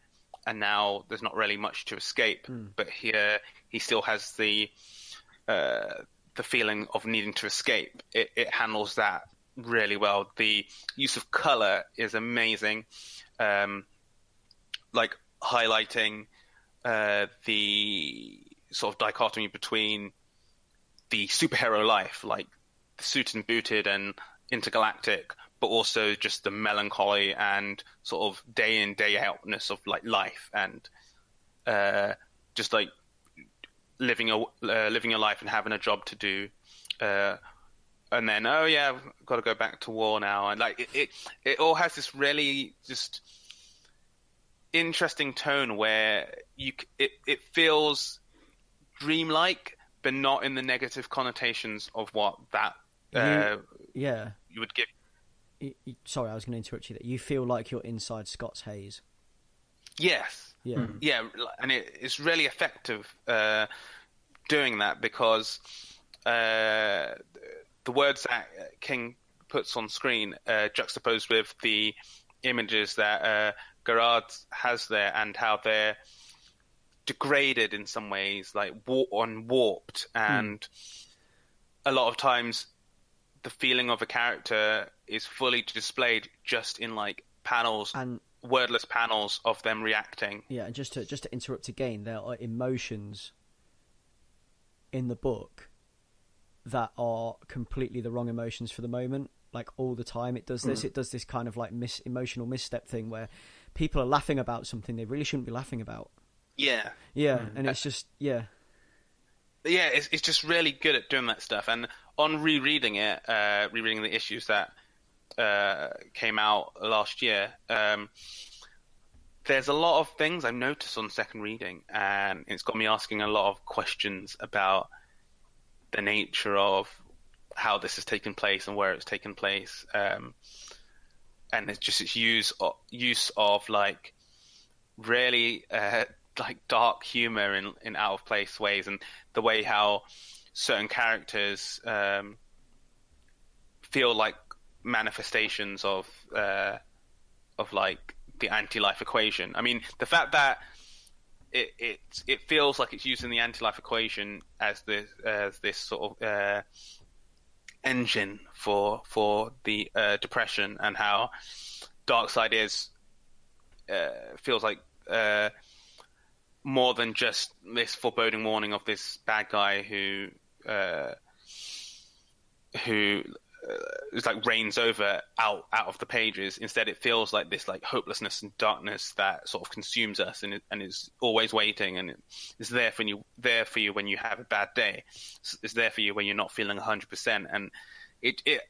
and now there's not really much to escape. But here he still has the feeling of needing to escape. It handles that really well. The use of color is amazing, like highlighting the sort of dichotomy between the superhero life, like the suited and booted and intergalactic, but also just the melancholy and sort of day in day outness of like life, and just like living your life and having a job to do, and then I've got to go back to war now, and like it all has this really just interesting tone where it feels dreamlike, but not in the negative connotations of what that you would give. Sorry, I was going to interrupt you. That you feel like you're inside Scott's haze. Yes. Yeah. Yeah, and it's really effective doing that, because the words that King puts on screen juxtaposed with the images that Gerard has there, and how they're degraded in some ways, like warped, and a lot of times the feeling of a character is fully displayed just in like panels and wordless panels of them reacting. Yeah, and just to interrupt again, there are emotions in the book that are completely the wrong emotions for the moment. Like all the time, it does this. It does this kind of like emotional misstep thing where people are laughing about something they really shouldn't be laughing about. Yeah, and it's just it's just really good at doing that stuff. And on rereading the issues that came out last year, there's a lot of things I've noticed on second reading, and it's got me asking a lot of questions about the nature of how this has taken place and where it's taken place, and it's just its use of like really like dark humor in out of place ways, and the way how certain characters feel like manifestations of like the anti-life equation. I mean, the fact that it feels like it's using the anti-life equation as this sort of engine for the depression, and how Darkseid feels like more than just this foreboding warning of this bad guy who is like reigns over out of the pages. Instead, it feels like this like hopelessness and darkness that sort of consumes us, and is always waiting, and is there for you when you have a bad day. It's there for you when you're not feeling 100%. And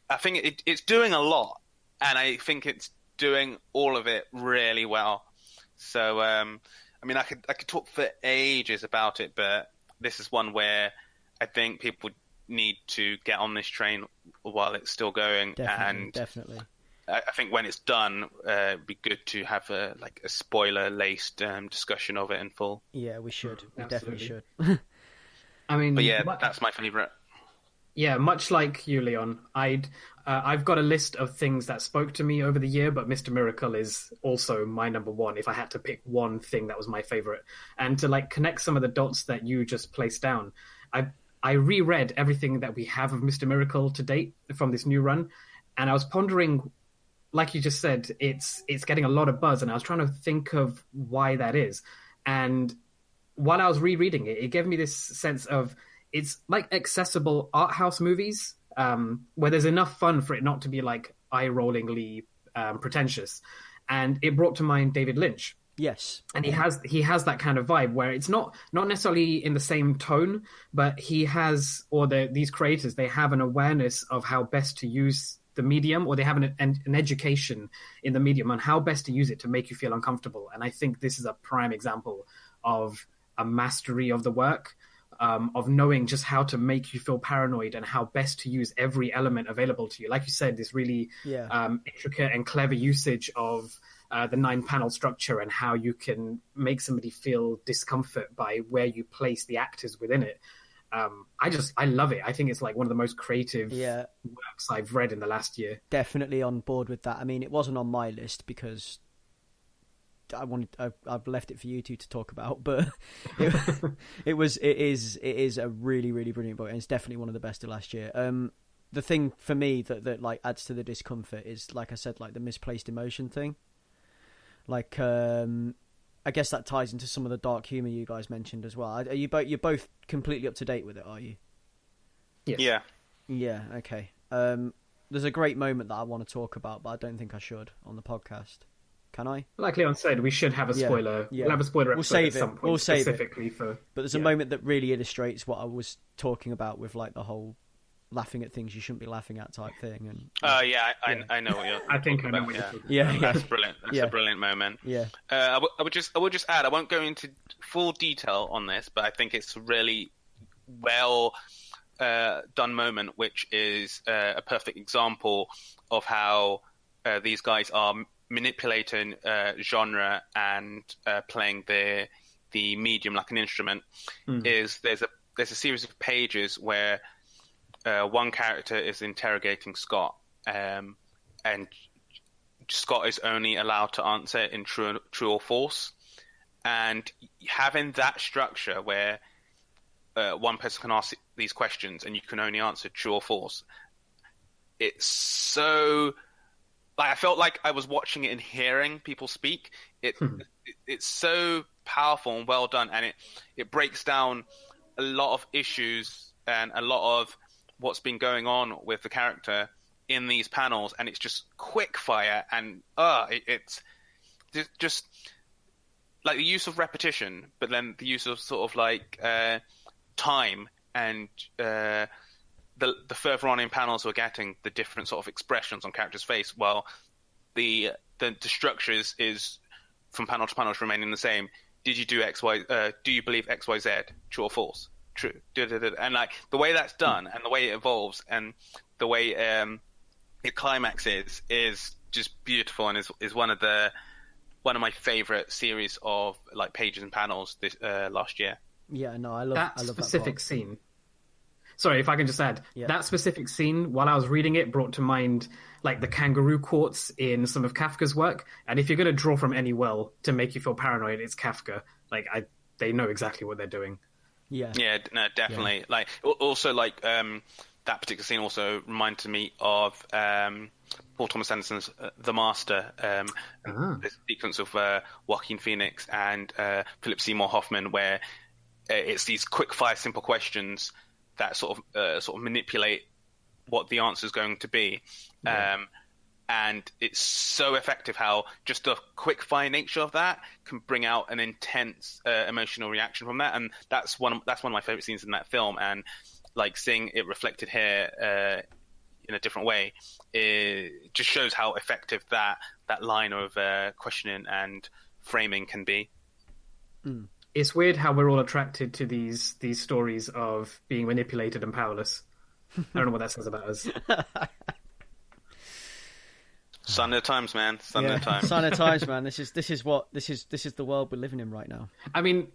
I think it's doing a lot, and I think it's doing all of it really well. So I mean, I could talk for ages about it, but this is one where I think people need to get on this train while it's still going. Definitely. I think when it's done, it'd be good to have a spoiler-laced discussion of it in full. Yeah, we should. We definitely should. I mean, but yeah, that's my favourite. Yeah, much like you, Leon, I've got a list of things that spoke to me over the year, but Mr. Miracle is also my number one if I had to pick one thing that was my favorite. And to like connect some of the dots that you just placed down, I reread everything that we have of Mr. Miracle to date from this new run, and I was pondering like you just said, it's getting a lot of buzz, and I was trying to think of why that is. And while I was rereading it, it gave me this sense of it's like accessible art house movies, where there's enough fun for it not to be like eye-rollingly pretentious. And it brought to mind David Lynch. Yes, and he has that kind of vibe where it's not necessarily in the same tone, but he has, or these creators, they have an awareness of how best to use the medium, or they have an education in the medium on how best to use it to make you feel uncomfortable. And I think this is a prime example of a mastery of the work, of knowing just how to make you feel paranoid and how best to use every element available to you. Like you said, this really intricate and clever usage of the 9-panel structure and how you can make somebody feel discomfort by where you place the actors within it. I love it. I think it's like one of the most creative works I've read in the last year. Definitely on board with that. I mean, it wasn't on my list because I've left it for you two to talk about, but it is a really, really brilliant book, and it's definitely one of the best of last year. The thing for me that like adds to the discomfort is, like I said, like the misplaced emotion thing. Like, I guess that ties into some of the dark humor you guys mentioned as well. Are you're both completely up to date with it, are you? Yes. Yeah. Yeah. Okay. There's a great moment that I want to talk about, but I don't think I should on the podcast. Can I? Like Leon said, we should have a spoiler. Yeah. We'll have a spoiler episode at some point. We'll save specifically it. For. But there's a moment that really illustrates what I was talking about with like the whole laughing at things you shouldn't be laughing at type thing. And I know what you're. I think I know what you're talking about. That's brilliant. That's a brilliant moment. Yeah. I would just add. I won't go into full detail on this, but I think it's a really well done moment, which is a perfect example of how these guys are manipulating genre and playing the medium like an instrument. Is there's a series of pages where one character is interrogating Scott, and Scott is only allowed to answer in true or false. And having that structure where one person can ask these questions and you can only answer true or false, it's so... Like, I felt like I was watching it and hearing people speak. It's so powerful and well done, and it breaks down a lot of issues and a lot of what's been going on with the character in these panels, and it's just quick fire, and it's just like the use of repetition, but then the use of sort of like time, and the further on in panels we're getting the different sort of expressions on characters' face, while the structure is from panel to panel remaining the same. Did you do X, Y? Do you believe X, Y, Z? True or false? True. And like the way that's done, and the way it evolves, and the way it climaxes is just beautiful, and is one of my favorite series of like pages and panels this last year. Yeah, no, I love that specific scene. Sorry, if I can just add, that specific scene, while I was reading it, brought to mind like the kangaroo courts in some of Kafka's work. And if you're going to draw from any well to make you feel paranoid, it's Kafka. Like, they know exactly what they're doing. Yeah. Yeah, no, definitely. Yeah. Like, also, like, that particular scene also reminded me of Paul Thomas Anderson's The Master, the sequence of Joaquin Phoenix and Philip Seymour Hoffman, where it's these quick-fire, simple questions that sort of manipulate what the answer is going to be. And it's so effective how just the quick fire nature of that can bring out an intense emotional reaction from that. And that's one of my favorite scenes in that film. And like seeing it reflected here in a different way, it just shows how effective that line of questioning and framing can be. It's weird how we're all attracted to these stories of being manipulated and powerless. I don't know what that says about us. Sign of the times, man. Sign of the times. Sign of the times, man. This is the world we're living in right now. I mean,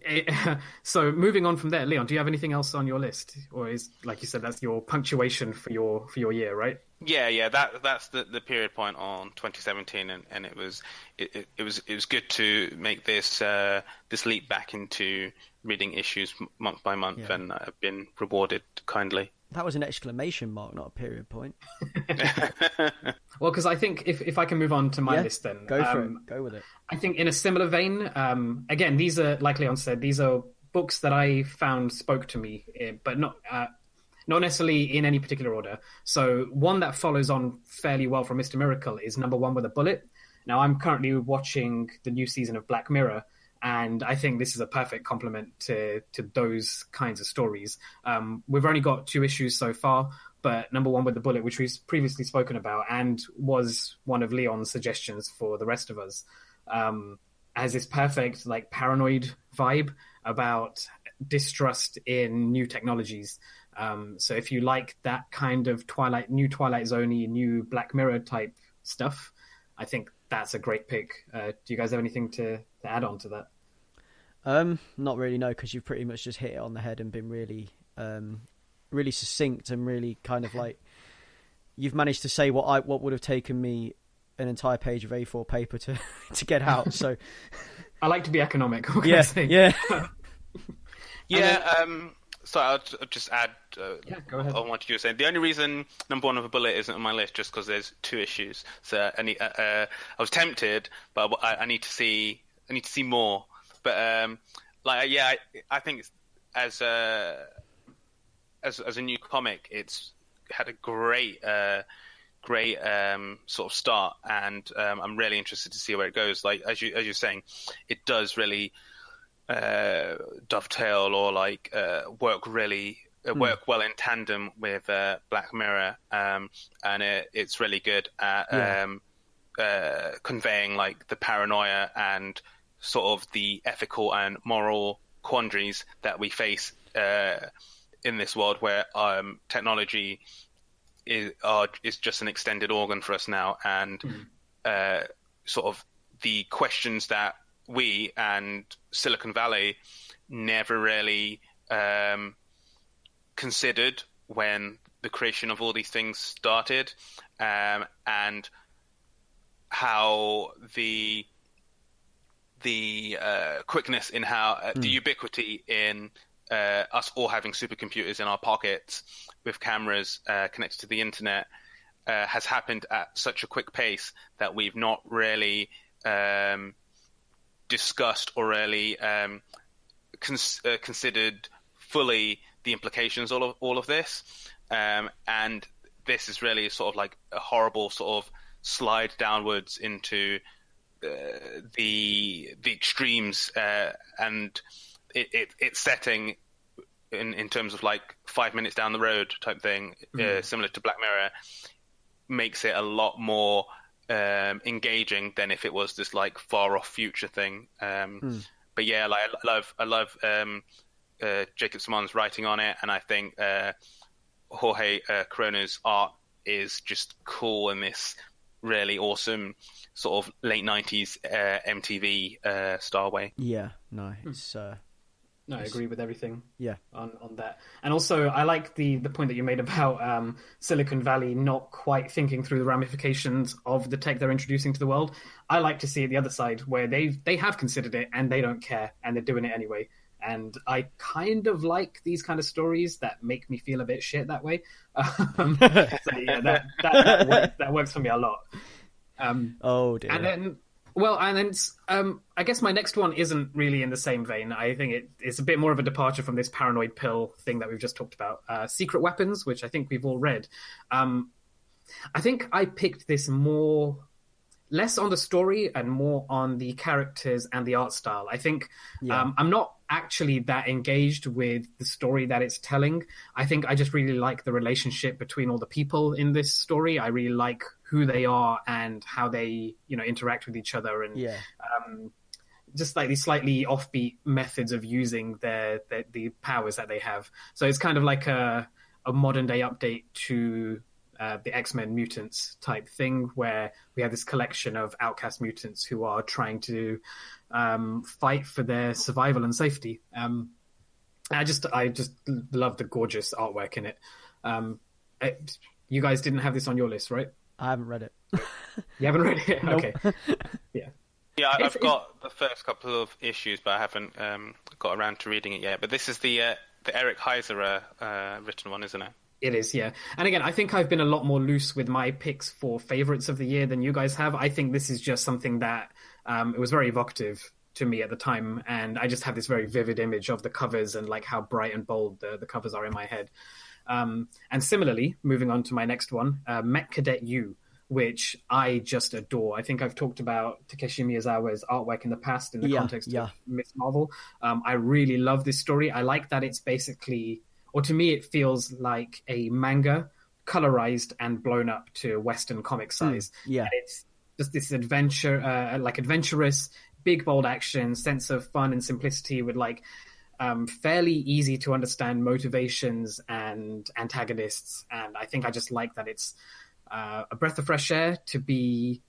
so moving on from there, Leon, do you have anything else on your list, or is, like you said, that's your punctuation for your year, right? Yeah, that's the period point on 2017, and it was good to make this this leap back into reading issues month by month, and I've been rewarded kindly. That was an exclamation mark, not a period point. Well, because I think if I can move on to my list, then go for it. Go with it. I think in a similar vein, again, these are, like Leon said, these are books that I found spoke to me, but not necessarily in any particular order. So one that follows on fairly well from Mr. Miracle is Number One with a Bullet. Now, I'm currently watching the new season of Black Mirror, and I think this is a perfect complement to those kinds of stories. We've only got 2 issues so far, but Number One with the Bullet, which we've previously spoken about and was one of Leon's suggestions for the rest of us, has this perfect like paranoid vibe about distrust in new technologies. So if you like that kind of new Twilight Zone-y, new Black Mirror type stuff, I think that's a great pick. Do you guys have anything to add on to that? Not really, no, because you've pretty much just hit it on the head and been really, really succinct and really kind of like you've managed to say what would have taken me an entire page of A4 paper to get out. So I like to be economic. Yeah. So I'll just add go ahead. on what you were saying. The only reason Number One with a Bullet isn't on my list just because there's 2 issues. So I was tempted, but I need to see more. But I think as a new comic, it's had a great sort of start, and I'm really interested to see where it goes. Like as you're saying, it does really dovetail or work well in tandem with Black Mirror, and it's really good at conveying like the paranoia and sort of the ethical and moral quandaries that we face in this world where technology is just an extended organ for us now, and sort of the questions that we and Silicon Valley never really considered when the creation of all these things started, and how the quickness in how the ubiquity in us all having supercomputers in our pockets with cameras connected to the internet has happened at such a quick pace that we've not really discussed or really considered fully the implications of all of this, and this is really sort of like a horrible sort of slide downwards into the extremes, and it's setting in terms of like 5 minutes down the road type thing, similar to Black Mirror, makes it a lot more engaging than if it was this like far off future thing. But yeah, like I love Jacob Simon's writing on it, and I think Jorge Corona's art is just cool in this really awesome sort of late 90s MTV style way. Yeah, no, it's No, I agree with everything. Yeah, on that, and also I like the point that you made about Silicon Valley not quite thinking through the ramifications of the tech they're introducing to the world. I like to see it the other side, where they have considered it and they don't care and they're doing it anyway. And I kind of like these kind of stories that make me feel a bit shit that way. So yeah, that works for me a lot. Oh dear. And then. Well, and then I guess my next one isn't really in the same vein. I think it's a bit more of a departure from this paranoid pill thing that we've just talked about. Secret Weapons, which I think we've all read. I think I picked this less on the story and more on the characters and the art style. I think I'm not actually that engaged with the story that it's telling. I think I just really like the relationship between all the people in this story. I really like who they are and how they, interact with each other, and just like these slightly offbeat methods of using the powers that they have. So it's kind of like a modern day update to the X-Men mutants type thing, where we have this collection of outcast mutants who are trying to fight for their survival and safety. I just love the gorgeous artwork in it. you guys didn't have this on your list, right? I haven't read it. You haven't read it? Nope. Okay. Yeah. Yeah, I've got the first couple of issues, but I haven't got around to reading it yet. But this is the Eric Heiser written one, isn't it? It is, yeah. And again, I think I've been a lot more loose with my picks for favorites of the year than you guys have. I think this is just something that it was very evocative to me at the time, and I just have this very vivid image of the covers and like how bright and bold the covers are in my head. And similarly, moving on to my next one, Mech Cadet U, which I just adore. I think I've talked about Takeshi Miyazawa's artwork in the past in the context of Miss Marvel. I really love this story. I like that it's basically, or to me, it feels like a manga colorized and blown up to Western comic size. And it's just this adventure, like adventurous, big, bold action, sense of fun and simplicity with like fairly easy to understand motivations and antagonists. And I think I just like that it's a breath of fresh air to be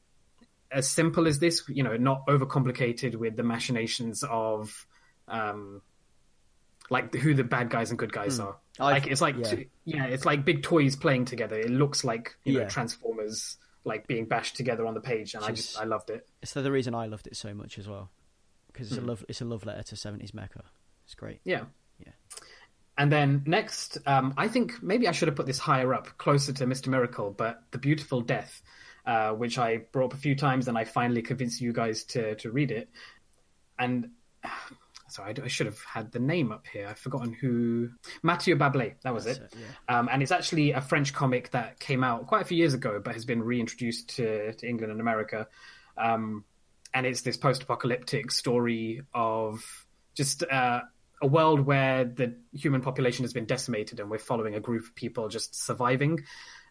as simple as this, you know, not overcomplicated with the machinations of like who the bad guys and good guys are. It's like big toys playing together. It looks like you know Transformers like being bashed together on the page, and I loved it. It's the reason I loved it so much as well, because it's a love letter to 70s mecha. It's great. Yeah. And then next, I think maybe I should have put this higher up, closer to Mr. Miracle, but The Beautiful Death, which I brought up a few times, and I finally convinced you guys to read it. And sorry, I should have had the name up here. I've forgotten who. Mathieu Bablé, that was it. And it's actually a French comic that came out quite a few years ago, but has been reintroduced to England and America. And it's this post-apocalyptic story of just a world where the human population has been decimated, and we're following a group of people just surviving.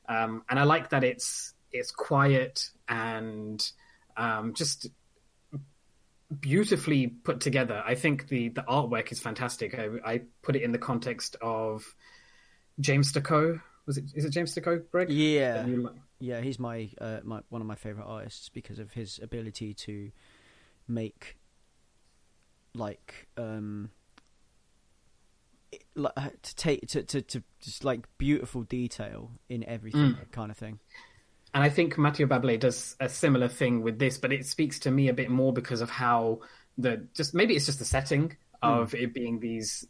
And I like that it's quiet and just beautifully put together. I think the artwork is fantastic. I put it in the context of James Sticco. Is it James Sticco, Greg? Yeah, yeah. He's my one of my favorite artists because of his ability to make to just like beautiful detail in everything, kind of thing. And I think Mathieu Bablé does a similar thing with this, but it speaks to me a bit more because of how maybe it's just the setting of it being these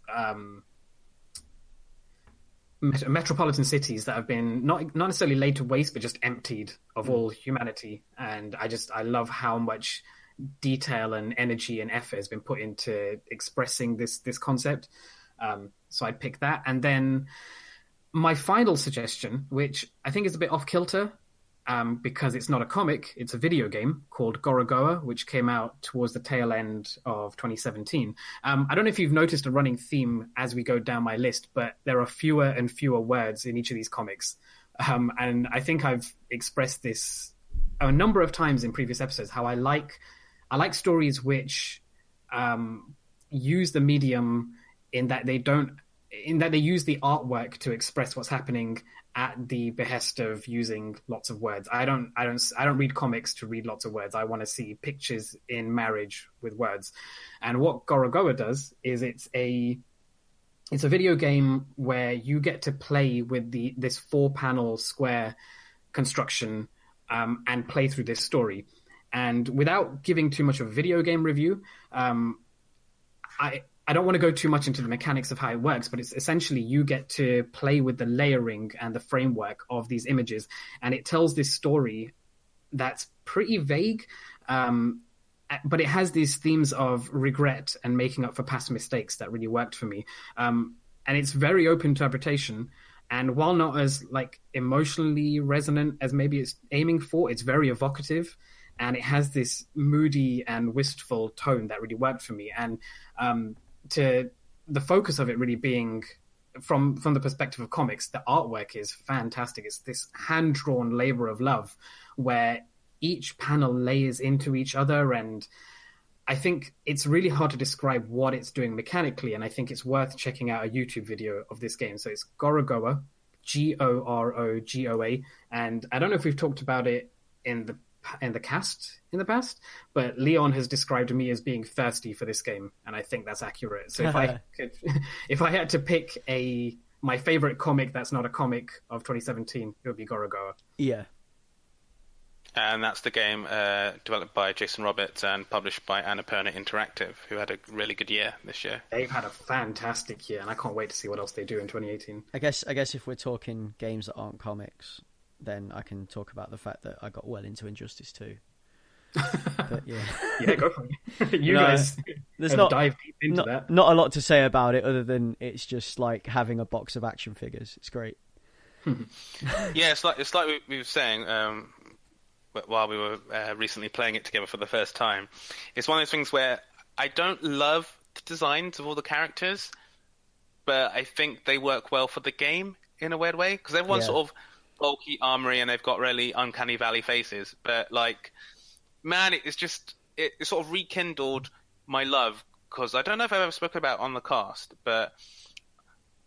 metropolitan cities that have been not necessarily laid to waste, but just emptied of all humanity. And I love how much detail and energy and effort has been put into expressing this concept. So I'd pick that. And then my final suggestion, which I think is a bit off kilter, because it's not a comic, it's a video game called Gorogoa, which came out towards the tail end of 2017. I don't know if you've noticed a running theme as we go down my list, but there are fewer and fewer words in each of these comics. And I think I've expressed this a number of times in previous episodes, how I like stories which use the medium in that they use the artwork to express what's happening at the behest of using lots of words. I don't read comics to read lots of words. I want to see pictures in marriage with words. And what Gorogoa does is it's a video game where you get to play with this 4-panel square construction and play through this story. And without giving too much of a video game review, I don't want to go too much into the mechanics of how it works, but it's essentially you get to play with the layering and the framework of these images. And it tells this story that's pretty vague, but it has these themes of regret and making up for past mistakes that really worked for me. And it's very open interpretation. And while not as like emotionally resonant as maybe it's aiming for, it's very evocative. And it has this moody and wistful tone that really worked for me. And to the focus of it really being from the perspective of comics, the artwork is fantastic. It's this hand-drawn labor of love where each panel layers into each other. And I think it's really hard to describe what it's doing mechanically. And I think it's worth checking out a YouTube video of this game. So it's Gorogoa, Gorogoa. And I don't know if we've talked about it in the cast in the past, but Leon has described me as being thirsty for this game, and I think that's accurate. So if I had to pick my favorite comic that's not a comic of 2017, it would be Gorogoa. Yeah. And that's the game developed by Jason Roberts and published by Annapurna Interactive, who had a really good year this year. They've had a fantastic year, and I can't wait to see what else they do in 2018. I guess if we're talking games that aren't comics, then I can talk about the fact that I got well into Injustice 2. But yeah. Yeah, go for it. You guys dive deep into that. Not a lot to say about it other than it's just like having a box of action figures. It's great. Yeah, it's like we were saying while we were recently playing it together for the first time. It's one of those things where I don't love the designs of all the characters, but I think they work well for the game in a weird way, because everyone's sort of bulky, armory, and they've got really uncanny valley faces. But like, man, it sort of rekindled my love, because I don't know if I've ever spoken about on the cast, but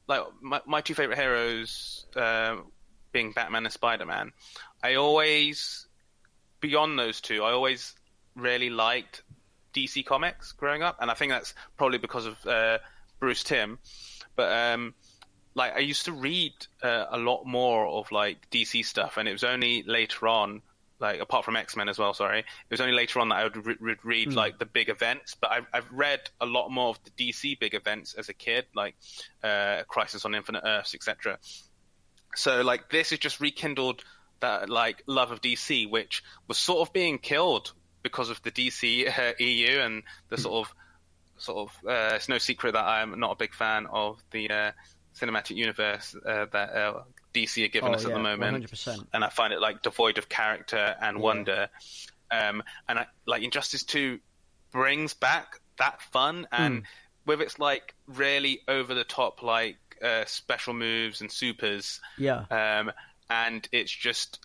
like my two favorite heroes being Batman and Spider-Man, beyond those two, I always really liked DC Comics growing up, and I think that's probably because of Bruce Timm. But like, I used to read a lot more of like DC stuff, and it was only later on, like apart from X-Men as well, sorry, it was only later on that I would read like the big events. But I've read a lot more of the DC big events as a kid, like Crisis on Infinite Earths, etc. So like, this has just rekindled that like love of DC, which was sort of being killed because of the DC EU and the sort of it's no secret that I'm not a big fan of the cinematic universe that DC are giving us at the moment. 100%. And I find it like devoid of character and wonder. And I, like, Injustice 2 brings back that fun, and with its like really over the top like special moves and supers. And it's just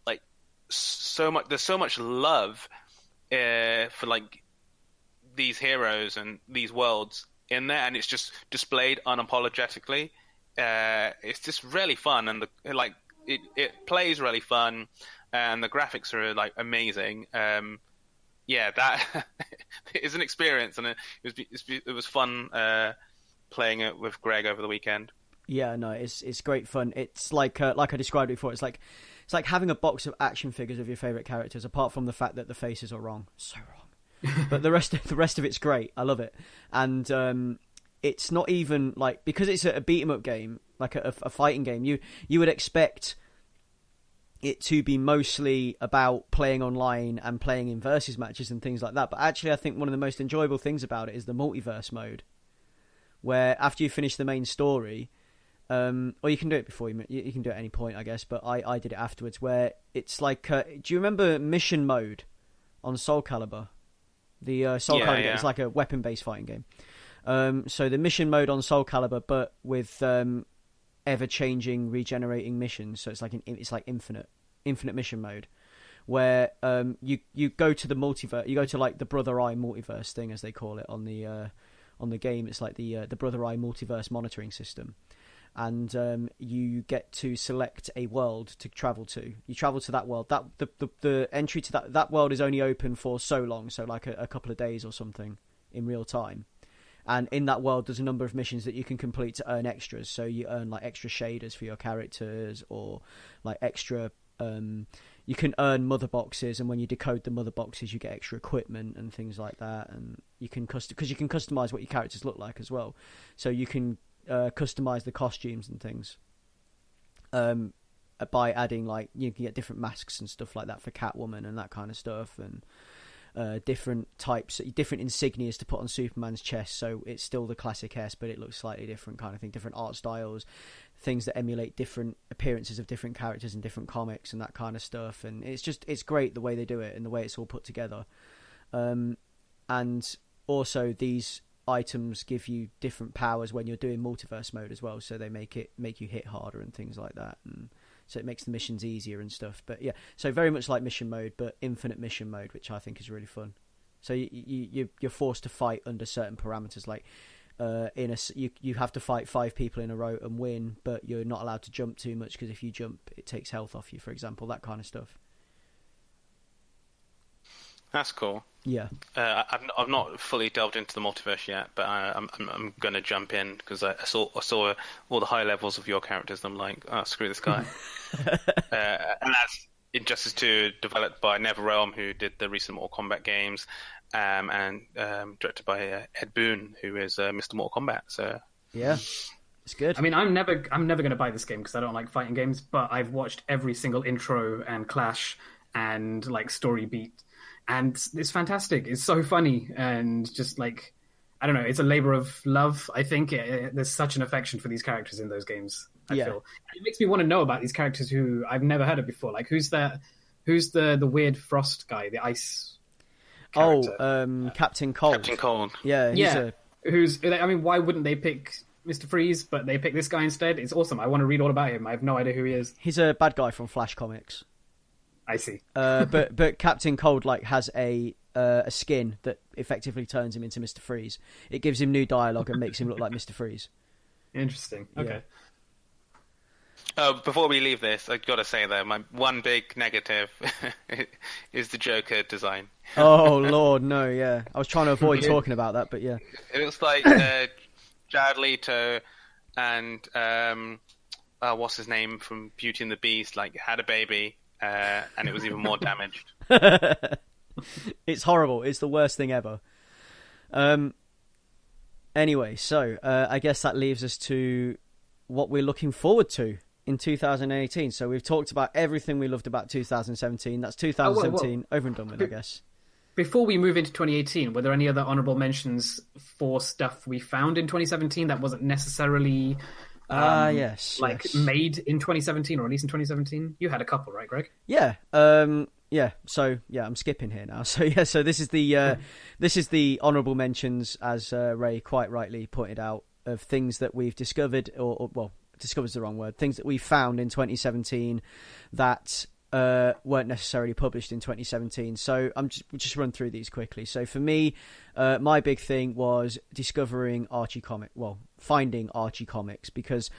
like so much. There's so much love for like these heroes and these worlds in there, and it's just displayed unapologetically. It's just really fun, and it plays really fun, and the graphics are like amazing. That is an experience, and it was fun playing it with Greg over the weekend. Yeah, no, it's great fun. It's like I described it before. It's like having a box of action figures of your favorite characters. Apart from the fact that the faces are wrong, so wrong, but the rest of it's great. I love it, and it's not even like, because it's a beat 'em up game, like a fighting game. You would expect it to be mostly about playing online and playing in versus matches and things like that. But actually, I think one of the most enjoyable things about it is the multiverse mode, where after you finish the main story. Or you can do it before you can do it at any point, I guess. But I did it afterwards, where it's like, do you remember mission mode on Soul Calibur? The Soul Calibur game is like a weapon-based fighting game. So the mission mode on Soul Calibur, but with ever-changing, regenerating missions. So it's like infinite mission mode, where you go to the multiverse. You go to like the Brother Eye multiverse thing, as they call it on the game. It's like the Brother Eye multiverse monitoring system. And you get to select a world to travel to. You travel to that world. That the entry to that world is only open for so long, so like a couple of days or something in real time. And in that world, there's a number of missions that you can complete to earn extras. So you earn like extra shaders for your characters, or like extra. You can earn mother boxes, and when you decode the mother boxes, you get extra equipment and things like that. And you can customize what your characters look like as well. So you can customize the costumes and things by adding, like, you can get different masks and stuff like that for Catwoman and that kind of stuff, and different insignias to put on Superman's chest, so it's still the classic S, but it looks slightly different kind of thing, different art styles, things that emulate different appearances of different characters in different comics and that kind of stuff. And it's great the way they do it and the way it's all put together. And also these items give you different powers when you're doing multiverse mode as well, so they make you hit harder and things like that, and so it makes the missions easier and stuff. But yeah, so very much like mission mode, but infinite mission mode, which I think is really fun. So you're forced to fight under certain parameters, like you have to fight 5 people in a row and win, but you're not allowed to jump too much, because if you jump it takes health off you, for example, that kind of stuff. That's cool. Yeah. I've not fully delved into the multiverse yet, but I'm going to jump in because I saw all the high levels of your characters, and I'm like, oh, screw this guy. And that's Injustice 2, developed by NetherRealm, who did the recent Mortal Kombat games, and directed by Ed Boon, who is Mr. Mortal Kombat. So yeah, it's good. I mean, I'm never going to buy this game because I don't like fighting games, but I've watched every single intro and clash and like story beat. And it's fantastic. It's so funny and just like, I don't know, it's a labor of love. I think there's such an affection for these characters in those games. I feel. And it makes me want to know about these characters who I've never heard of before. Like who's the weird frost guy, the ice character? Captain Cold. Captain Cold. Yeah. I mean, why wouldn't they pick Mr. Freeze, but they pick this guy instead? It's awesome. I want to read all about him. I have no idea who he is. He's a bad guy from Flash Comics. I see. But Captain Cold like has a skin that effectively turns him into Mr. Freeze. It gives him new dialogue and makes him look like Mr. Freeze. Interesting. Okay. Before we leave this, I've got to say though, my one big negative is the Joker design. Oh Lord, no, yeah. I was trying to avoid talking about that, but yeah. It looks like Jared Leto and what's his name from Beauty and the Beast, like had a baby. And it was even more damaged. It's horrible. It's the worst thing ever. Anyway, so I guess that leaves us to what we're looking forward to in 2018. So we've talked about everything we loved about 2017. That's 2017 over and done with, I guess. Before we move into 2018, were there any other honourable mentions for stuff we found in 2017 that wasn't necessarily... yes. made in 2017 or released in 2017? You had a couple, right, Greg? Yeah. So I'm skipping here now. So yeah. So this is the honourable mentions, as Ray quite rightly pointed out, of things that we've discovered, or discovered's the wrong word. Things that we found in 2017 that weren't necessarily published in 2017. So we'll just run through these quickly. So for me, my big thing was finding Archie Comics, because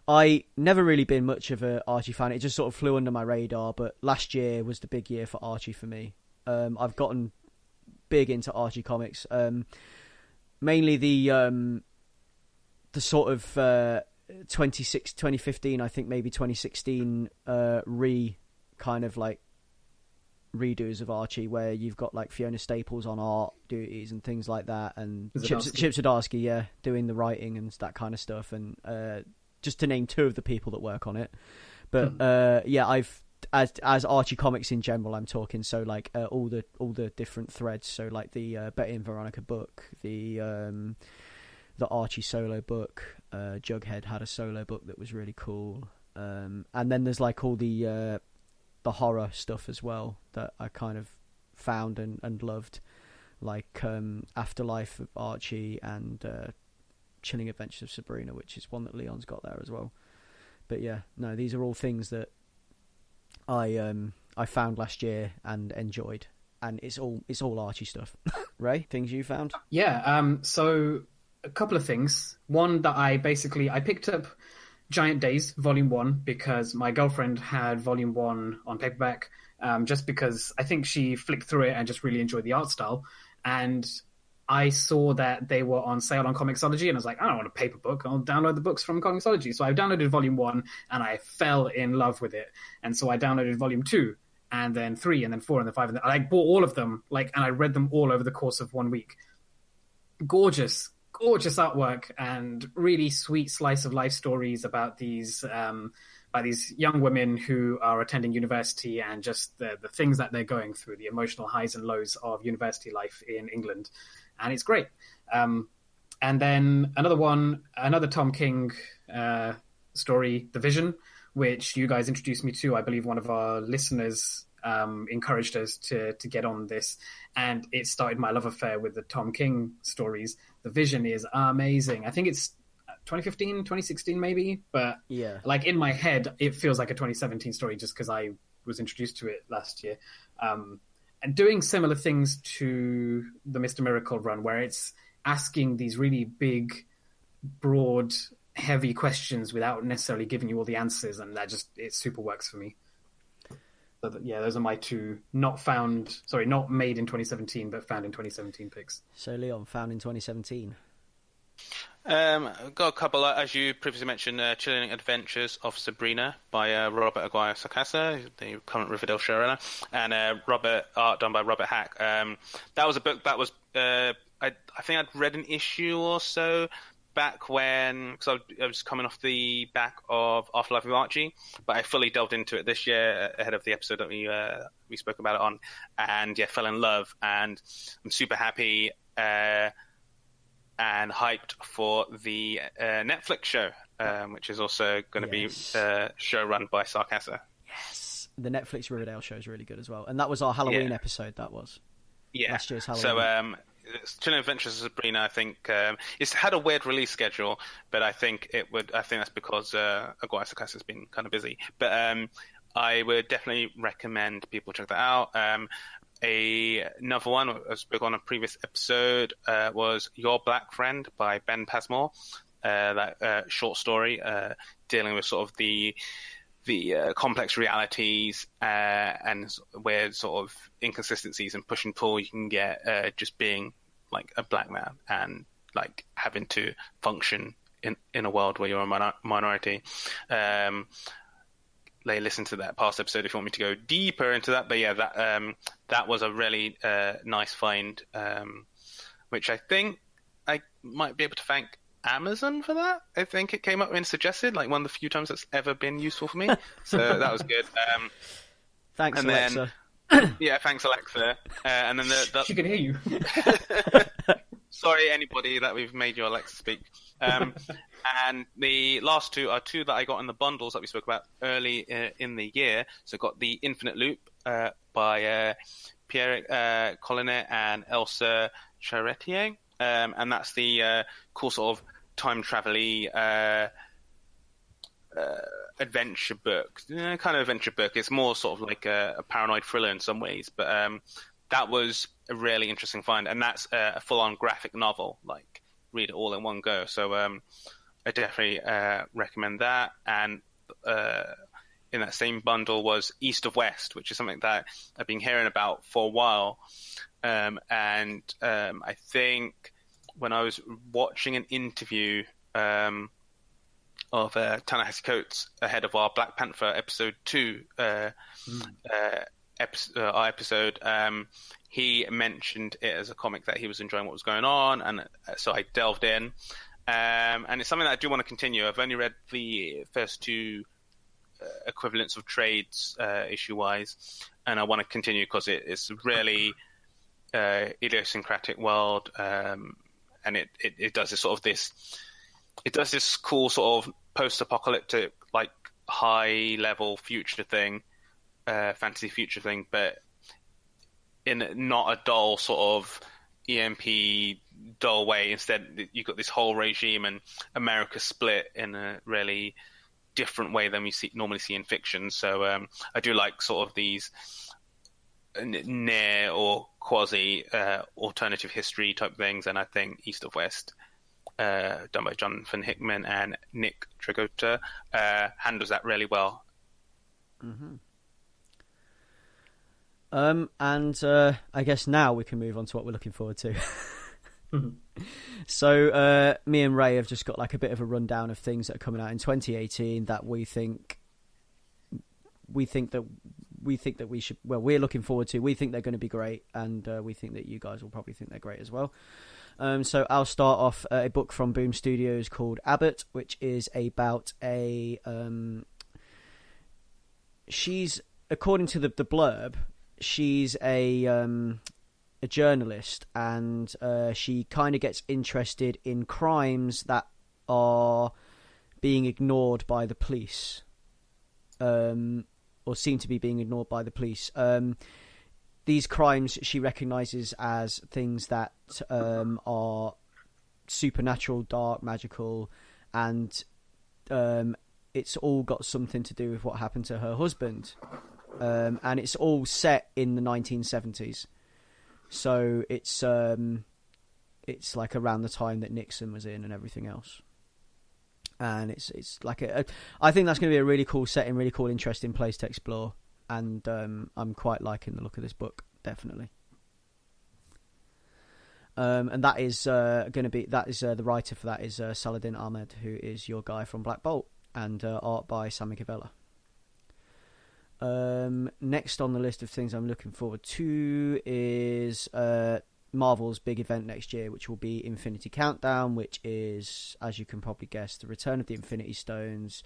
I never really been much of a Archie fan. It just sort of flew under my radar, but last year was the big year for Archie for me. I've gotten big into Archie Comics, mainly the sort of 2015, I think maybe 2016 kind of like redos of Archie, where you've got like Fiona Staples on art duties and things like that, and Chip Zdarsky, doing the writing and that kind of stuff, and just to name two of the people that work on it. But I've as Archie Comics in general, I'm talking, so like all the different threads, so like the Betty and Veronica book, the Archie solo book, Jughead had a solo book that was really cool, and then there's like all the horror stuff as well that I kind of found and loved, like Afterlife of Archie and Chilling Adventures of Sabrina, which is one that Leon's got there as well. But yeah, no, these are all things that I found last year and enjoyed, and it's all Archie stuff. Ray, things you found? Yeah, so a couple of things. One that I picked up Giant Days Volume 1 because my girlfriend had Volume 1 on paperback, just because I think she flicked through it and just really enjoyed the art style. And I saw that they were on sale on Comixology, and I was like, I don't want a paper book. I'll download the books from Comixology. So I downloaded Volume 1, and I fell in love with it. And so I downloaded Volume 2, and then 3, and then 4, and then 5. And I bought all of them, and I read them all over the course of 1 week. Gorgeous artwork and really sweet slice of life stories about these young women who are attending university, and just the things that they're going through, the emotional highs and lows of university life in England. And it's great. And then another Tom King story, The Vision, which you guys introduced me to. I believe one of our listeners encouraged us to get on this, and it started my love affair with the Tom King stories. The Vision is amazing. I think it's 2015, 2016 maybe, but yeah, like in my head it feels like a 2017 story just because I was introduced to it last year. And doing similar things to the Mr. Miracle run, where it's asking these really big, broad, heavy questions without necessarily giving you all the answers, and it super works for me. So those are my two not made in 2017, but found in 2017 picks. So Leon, found in 2017. I've got a couple, as you previously mentioned, Chilling Adventures of Sabrina by Robert Aguirre Sacasa, the current Riverdale showrunner, and art done by Robert Hack. That was a book that was, I think I'd read an issue or so back when, because I was coming off the back of Afterlife of Archie, but I fully delved into it this year ahead of the episode that we spoke about it on, and fell in love, and I'm super happy and hyped for the Netflix show, which is also going to be show run by Sarkassa. Yes, the Netflix Riverdale show is really good as well, and that was our Halloween episode. That was last year's Halloween. So, Chilling Adventures of Sabrina, I think it's had a weird release schedule, but I think that's because Aguirre Sacasa has been kind of busy. But I would definitely recommend people check that out. Another one I spoke on a previous episode was Your Black Friend by Ben Passmore. That short story dealing with sort of the complex realities and where sort of inconsistencies and push and pull you can get just being like a black man and like having to function in a world where you're a minority. Listen to that past episode if you want me to go deeper into that. But that was a really nice find, which I think I might be able to thank Amazon for that. I think it came up and suggested, like one of the few times that's ever been useful for me. So that was good. Thanks, Alexa. Thanks, Alexa. And then she can hear you. Sorry, anybody that we've made your Alexa speak. And the last two are two that I got in the bundles that we spoke about early in the year. So got the Infinite Loop by Pierre Collinet and Elsa Charretier. And that's the cool sort of time travel-y adventure book. Kind of adventure book. It's more sort of like a paranoid thriller in some ways. But that was a really interesting find. And that's a full-on graphic novel. Like, read it all in one go. So I definitely recommend that. And in that same bundle was East of West, which is something that I've been hearing about for a while. And I think when I was watching an interview of Ta-Nehisi Coates ahead of our Black Panther episode 2 episode, he mentioned it as a comic that he was enjoying what was going on, and so I delved in. And it's something that I do want to continue. I've only read the first two equivalents of trades issue-wise, and I want to continue because it's really idiosyncratic world, and it does this sort of this cool sort of post-apocalyptic, like high-level future thing, fantasy future thing, but in not a dull sort of EMP dull way. Instead, you've got this whole regime and America split in a really different way than we normally see in fiction. So I do like sort of these near or quasi alternative history type things, and I think East of West, done by Jonathan Hickman and Nick Tragotta, handles that really well. Mm-hmm. And I guess now we can move on to what we're looking forward to. So me and Ray have just got like a bit of a rundown of things that are coming out in 2018 that we think that we should, well, we're looking forward to. We think they're going to be great, and we think that you guys will probably think they're great as well. So I'll start off a book from Boom Studios called Abbott, which is about she's, according to the blurb, she's a journalist, and she kind of gets interested in crimes that are being ignored by the police, or seem to be being ignored by the police. These crimes she recognises as things that are supernatural, dark, magical, and it's all got something to do with what happened to her husband. And it's all set in the 1970s. So it's like around the time that Nixon was in and everything else. And it's like I think that's going to be a really cool setting, really cool, interesting place to explore. and I'm quite liking the look of this book, definitely. And that is going to be the writer for that is Saladin Ahmed, who is your guy from Black Bolt, and art by Sammy Cavella. Next on the list of things I'm looking forward to is Marvel's big event next year, which will be Infinity Countdown, which is, as you can probably guess, the return of the Infinity Stones.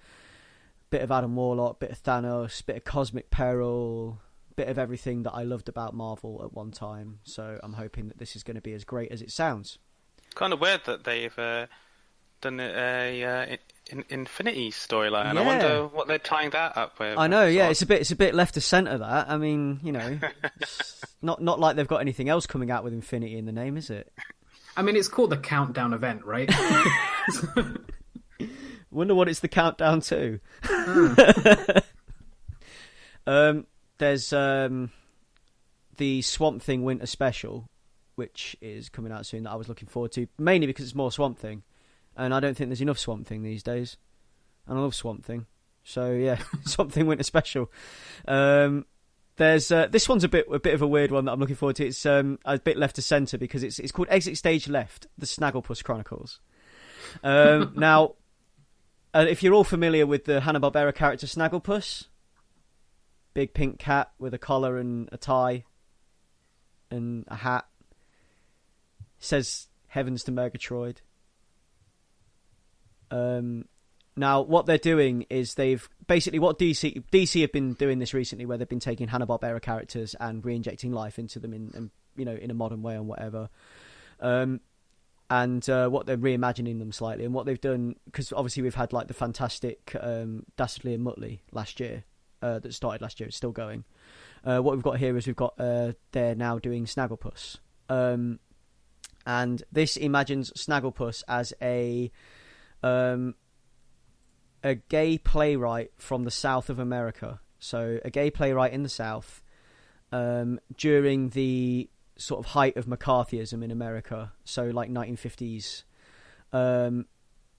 Bit of Adam Warlock, bit of Thanos, bit of Cosmic Peril, bit of everything that I loved about Marvel at one time. So I'm hoping that this is going to be as great as it sounds. Kind of weird that they've done a Infinity storyline. Yeah. I wonder what they're tying that up with. I know, yeah, it's a bit left of centre. That, I mean, you know, it's not like they've got anything else coming out with Infinity in the name, is it? I mean, it's called the Countdown event, right? Wonder what it's the countdown to. There's the Swamp Thing Winter Special, which is coming out soon, that I was looking forward to, mainly because it's more Swamp Thing, and I don't think there's enough Swamp Thing these days, and I love Swamp Thing, so yeah, Swamp Thing Winter Special. There's this one's a bit of a weird one that I'm looking forward to. It's a bit left to centre because it's called Exit Stage Left: The Snagglepuss Chronicles. Now, if you're all familiar with the Hanna-Barbera character Snagglepuss, big pink cat with a collar and a tie and a hat, says "Heavens to Murgatroyd." Now, what they're doing is they've basically what DC have been doing this recently, where they've been taking Hanna-Barbera characters and re-injecting life into them in a modern way and whatever. And what they're reimagining them slightly, and what they've done, because obviously we've had like the fantastic Dastardly and Muttley last year, that started last year. It's still going. What we've got here is they're now doing Snagglepuss, and this imagines Snagglepuss as a gay playwright from the south of America. So a gay playwright in the south during the sort of height of McCarthyism in America. So like 1950s.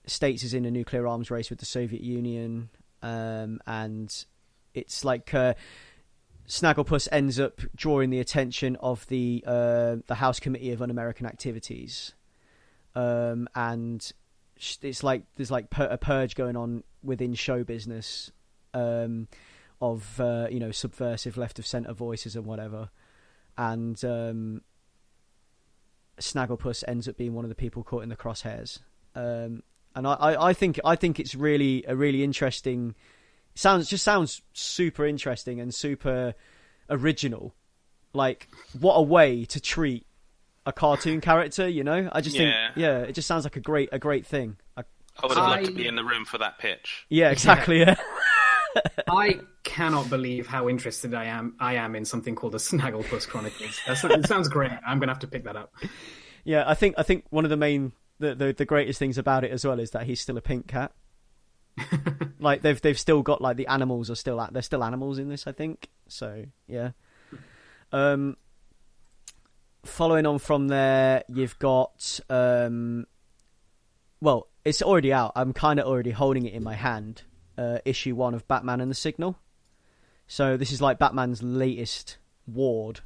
States is in a nuclear arms race with the Soviet Union, and it's like Snagglepuss ends up drawing the attention of the House Committee of Un-American Activities, and it's like there's like a purge going on within show business of subversive left of centre voices and whatever, and Snagglepuss ends up being one of the people caught in the crosshairs, and I think it's really a really interesting. Sounds super interesting and super original. Like, what a way to treat a cartoon character, you know? I just think, it just sounds like a great thing. I would have loved to be in the room for that pitch. Yeah, exactly. Yeah. I cannot believe how interested I am in something called the Snagglepuss Chronicles. It sounds great. I'm gonna have to pick that up. Yeah, I think one of the main the greatest things about it as well is that he's still a pink cat. Like they've still got like the animals are still they're still animals in this, I think. So yeah. Following on from there, you've got well, it's already out. I'm kind of already holding it in my hand. Issue 1 of Batman and the Signal. So this is like Batman's latest sidekick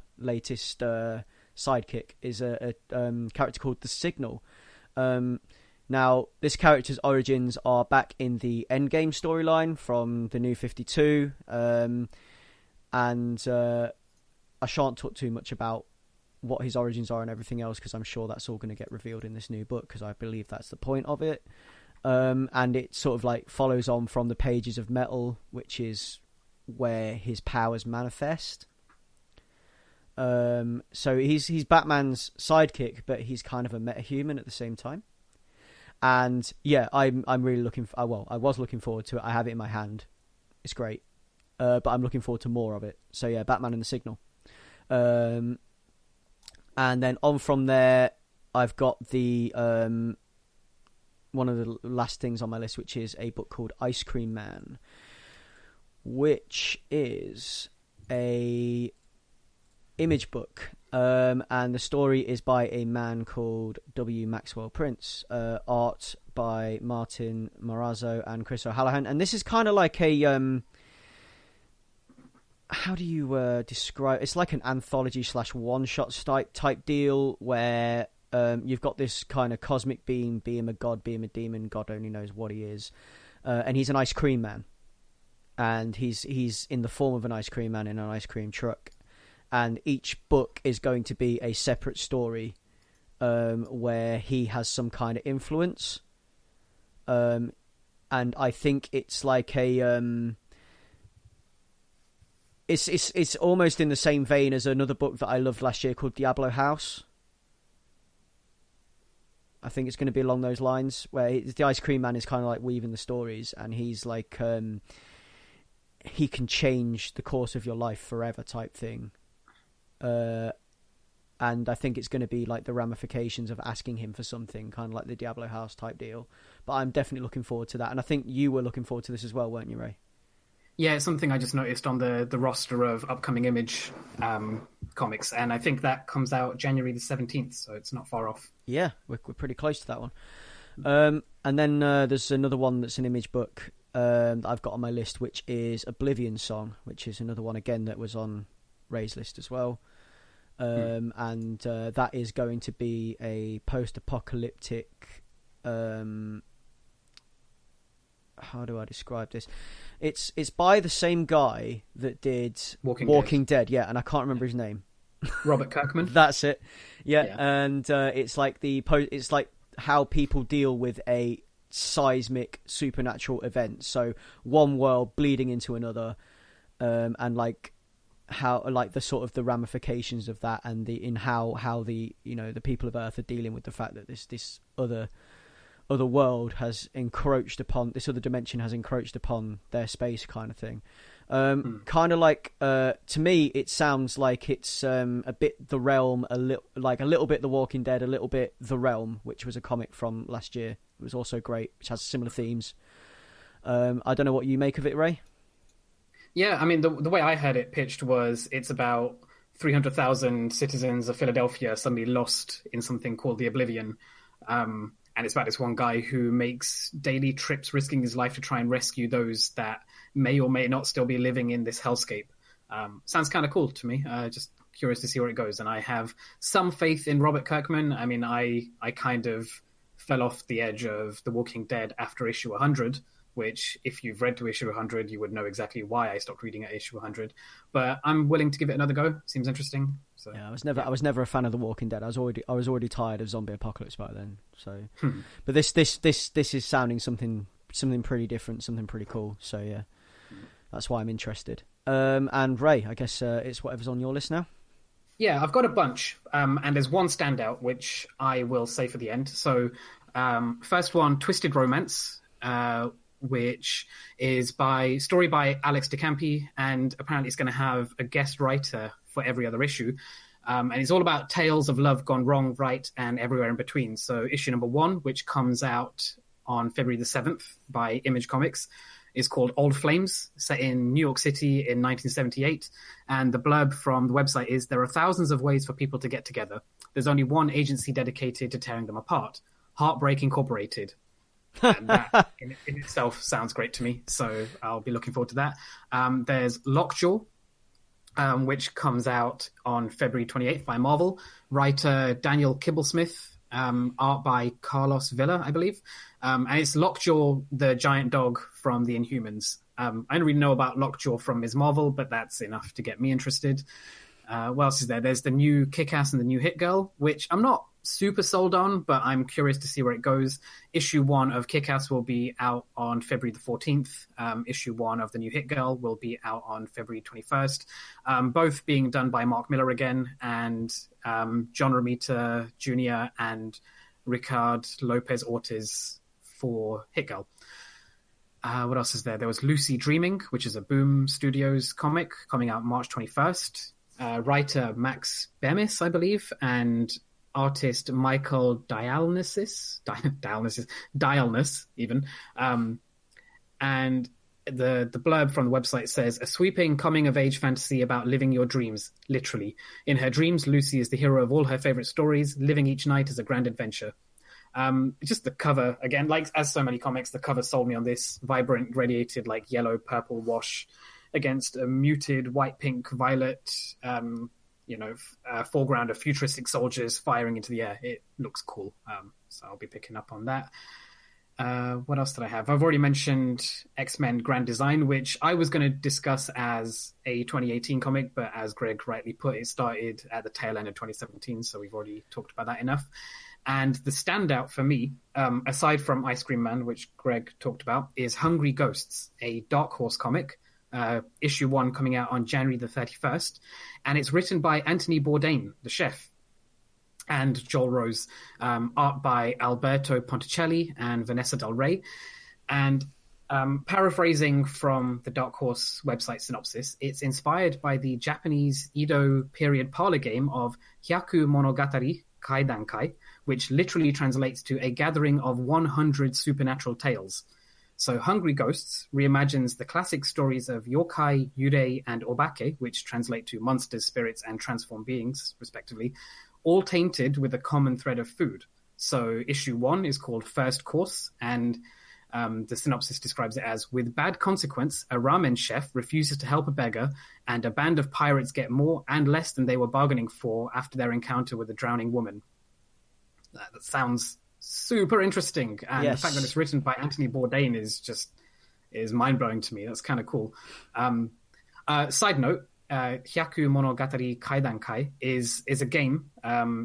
is a character called the Signal. Now, this character's origins are back in the Endgame storyline from the New 52, and I shan't talk too much about what his origins are and everything else, because I'm sure that's all going to get revealed in this new book, because I believe that's the point of it. And it sort of like follows on from the pages of Metal, which is where his powers manifest. So he's Batman's sidekick, but he's kind of a metahuman at the same time. And yeah, I'm really looking. I was looking forward to it. I have it in my hand. It's great, but I'm looking forward to more of it. So yeah, Batman and the Signal. And then on from there, I've got the one of the last things on my list, which is a book called Ice Cream Man, which is a image book, and the story is by a man called W. Maxwell Prince, art by Martin Morazzo and Chris O'Hallahan, and this is kind of like a how do you describe? It's like an anthology / one-shot type deal where you've got this kind of cosmic being, be him a god, be him a demon, God only knows what he is, and he's an ice cream man, and he's in the form of an ice cream man in an ice cream truck, and each book is going to be a separate story where he has some kind of influence, and I think it's like a It's almost in the same vein as another book that I loved last year called Diablo House. I think it's going to be along those lines, where the ice cream man is kind of like weaving the stories, and he's like he can change the course of your life forever type thing. And I think it's going to be like the ramifications of asking him for something, kind of like the Diablo House type deal. But I'm definitely looking forward to that, and I think you were looking forward to this as well, weren't you, Ray? Yeah, it's something I just noticed on the roster of upcoming Image comics, and I think that comes out January the 17th, so it's not far off. Yeah, we're pretty close to that one. And then there's another one that's an Image book that I've got on my list, which is Oblivion Song, which is another one, again, that was on Ray's list as well. And that is going to be a post-apocalyptic... how do I describe this? It's by the same guy that did Walking Dead, yeah, and I can't remember his name. Robert Kirkman. That's it. Yeah. And it's like it's like how people deal with a seismic supernatural event. So one world bleeding into another, and like how like the sort of the ramifications of that, and how the the people of Earth are dealing with the fact that this other world has encroached upon, this other dimension has encroached upon their space, kind of thing. Kind of like, to me, it sounds like it's a bit The Realm, a little bit The Walking Dead, a little bit The Realm, which was a comic from last year. It was also great, which has similar themes. I don't know what you make of it, Ray. Yeah, I mean, the way I had it pitched was it's about 300,000 citizens of Philadelphia suddenly lost in something called the Oblivion. And it's about this one guy who makes daily trips, risking his life to try and rescue those that may or may not still be living in this hellscape. Sounds kind of cool to me. Just curious to see where it goes. And I have some faith in Robert Kirkman. I mean, I kind of fell off the edge of The Walking Dead after issue 100, which if you've read to issue 100, you would know exactly why I stopped reading at issue 100. But I'm willing to give it another go. Seems interesting. So, yeah, I was never a fan of The Walking Dead. I was already tired of zombie apocalypse by then. So, but this is sounding something pretty different, something pretty cool. So yeah, that's why I'm interested. And Ray, I guess it's whatever's on your list now. Yeah, I've got a bunch, and there's one standout which I will say for the end. So, first one, Twisted Romance, which is story by Alex DeCampi, and apparently it's going to have a guest writer for every other issue. And it's all about tales of love gone wrong, right, and everywhere in between. So issue number 1, which comes out on February the 7th by Image Comics, is called Old Flames, set in New York City in 1978. And the blurb from the website is, there are thousands of ways for people to get together. There's only one agency dedicated to tearing them apart, Heartbreak Incorporated. And that in itself sounds great to me, so I'll be looking forward to that. There's Lockjaw, which comes out on February 28th by Marvel. Writer Daniel Kibblesmith, art by Carlos Villa, I believe. And it's Lockjaw, the giant dog from the Inhumans. I don't really know about Lockjaw from Ms. Marvel, but that's enough to get me interested. What else is there? There's the new Kick-Ass and the new Hit Girl, which I'm not super sold on, but I'm curious to see where it goes. Issue 1 of Kick-Ass will be out on February the 14th. Issue 1 of the new Hit Girl will be out on February 21st. Both being done by Mark Miller again, and John Romita Jr. and Ricard Lopez Ortiz for Hit Girl. What else is there? There was Lucy Dreaming, which is a Boom Studios comic coming out March 21st. Writer Max Bemis, I believe, and artist Michael Dialness even. And the blurb from the website says, a sweeping coming-of-age fantasy about living your dreams, literally. In her dreams, Lucy is the hero of all her favorite stories, living each night as a grand adventure. Just the cover, again, like as so many comics, the cover sold me on this. Vibrant, radiated, like yellow, purple wash. against a muted white, pink, violet, foreground of futuristic soldiers firing into the air. It looks cool. So I'll be picking up on that. What else did I have? I've already mentioned X-Men Grand Design, which I was going to discuss as a 2018 comic, but as Greg rightly put, it started at the tail end of 2017, so we've already talked about that enough. And the standout for me, aside from Ice Cream Man, which Greg talked about, is Hungry Ghosts, a Dark Horse comic, issue 1 coming out on January the 31st, and it's written by Anthony Bourdain, the chef, and Joel Rose, art by Alberto Ponticelli and Vanessa Del Rey. And paraphrasing from the Dark Horse website synopsis, it's inspired by the Japanese Edo period parlor game of Hyaku Monogatari Kaidankai, which literally translates to a gathering of 100 supernatural tales. So Hungry Ghosts reimagines the classic stories of yokai, yurei, and obake, which translate to monsters, spirits, and transformed beings, respectively, all tainted with a common thread of food. So issue 1 is called First Course, and the synopsis describes it as, with bad consequence, a ramen chef refuses to help a beggar, and a band of pirates get more and less than they were bargaining for after their encounter with a drowning woman. That sounds super interesting, and yes. The fact that it's written by Anthony Bourdain is mind-blowing to me. That's kind of cool. Side note, Hyaku Monogatari Kaidankai is a game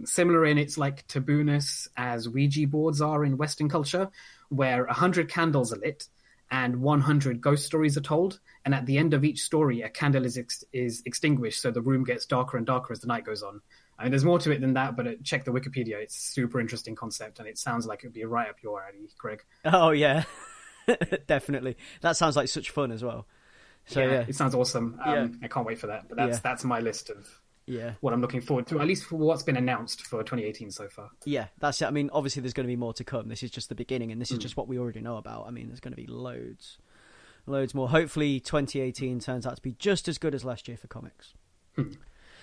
similar in its like tabooness as Ouija boards are in Western culture, where 100 candles are lit and 100 ghost stories are told, and at the end of each story a candle is extinguished, so the room gets darker and darker as the night goes on. I mean, there's more to it than that, but check the Wikipedia. It's a super interesting concept, and it sounds like it would be right up your alley, Greg. Oh yeah. Definitely. That sounds like such fun as well. So yeah. It sounds awesome. I can't wait for that. But that's my list of what I'm looking forward to, at least for what's been announced for 2018 so far. Yeah, that's it. I mean, obviously there's going to be more to come. This is just the beginning, and this is just what we already know about. I mean, there's going to be loads more. Hopefully 2018 turns out to be just as good as last year for comics.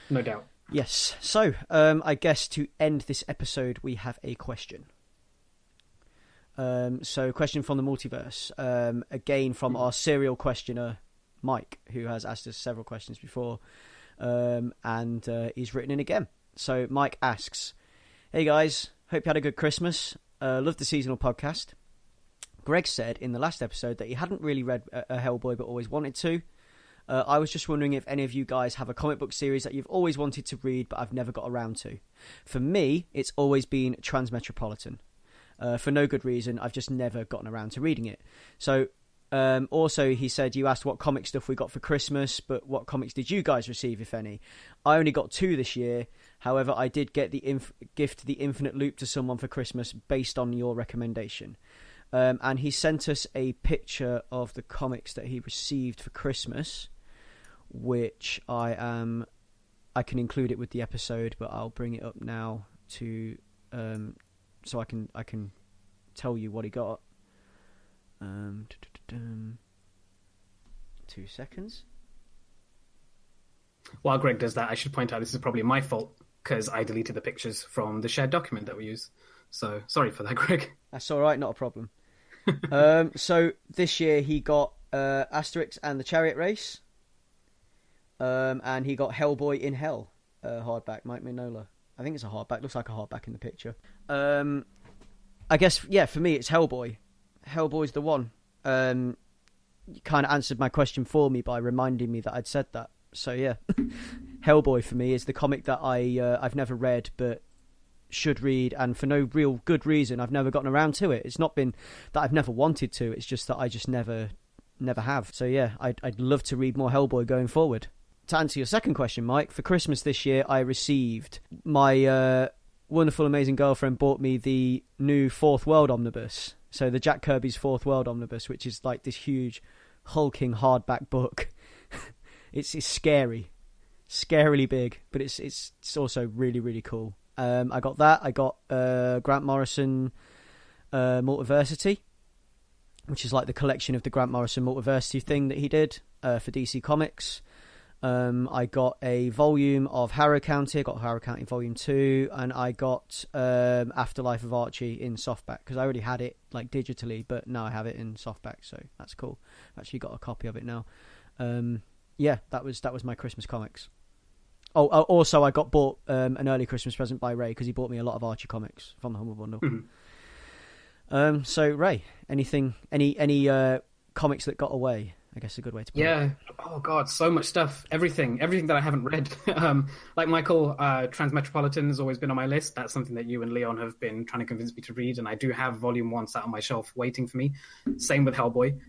No doubt. Yes. So, I guess to end this episode, we have a question. So, question from the multiverse. Again, from our serial questioner, Mike, who has asked us several questions before, and he's written in again. So Mike asks, hey guys, hope you had a good Christmas. Love the seasonal podcast. Greg said in the last episode that he hadn't really read a Hellboy but always wanted to. I was just wondering if any of you guys have a comic book series that you've always wanted to read but I've never got around to. For me, it's always been Transmetropolitan. For no good reason, I've just never gotten around to reading it. So also, he said, you asked what comic stuff we got for Christmas, but what comics did you guys receive, if any? I only got 2 this year. However, I did get the gift the Infinite Loop to someone for Christmas based on your recommendation. And he sent us a picture of the comics that he received for Christmas, which I can include it with the episode, but I'll bring it up now to so I can tell you what he got. 2 seconds. While Greg does that, I should point out this is probably my fault because I deleted the pictures from the shared document that we use. So sorry for that, Greg. That's all right, not a problem. So this year he got Asterix and the Chariot Race, and he got Hellboy in Hell, hardback, Mike Mignola. I think it's a hardback. Looks like a hardback in the picture. I guess, for me it's Hellboy. Hellboy's the one. You kind of answered my question for me by reminding me that I'd said that. So yeah, Hellboy for me is the comic that I've never read but should read, and for no real good reason I've never gotten around to it. It's not been that I've never wanted to, it's just that I just never have. So yeah, I'd love to read more Hellboy going forward. To answer your second question, Mike, for Christmas this year I received my wonderful amazing girlfriend bought me the new Fourth World Omnibus. So the Jack Kirby's Fourth World Omnibus, which is like this huge hulking hardback book. It's scarily big, but it's also really, really cool. I got that. I got Grant Morrison Multiversity, which is like the collection of the Grant Morrison Multiversity thing that he did for DC Comics. I got a volume of Harrow County. I got Harrow County Volume 2, and I got Afterlife of Archie in softback because I already had it like digitally, but now I have it in softback, so that's cool. I've actually got a copy of it now. Yeah, that was my Christmas comics. Oh, also I got bought an early Christmas present by Ray because he bought me a lot of Archie comics from the Humble Bundle. Mm-hmm. So Ray, any comics that got away? I guess a good way to put it. Yeah. Oh God, so much stuff. Everything that I haven't read. Like Michael, Transmetropolitan has always been on my list. That's something that you and Leon have been trying to convince me to read, and I do have Volume 1 sat on my shelf waiting for me. Same with Hellboy.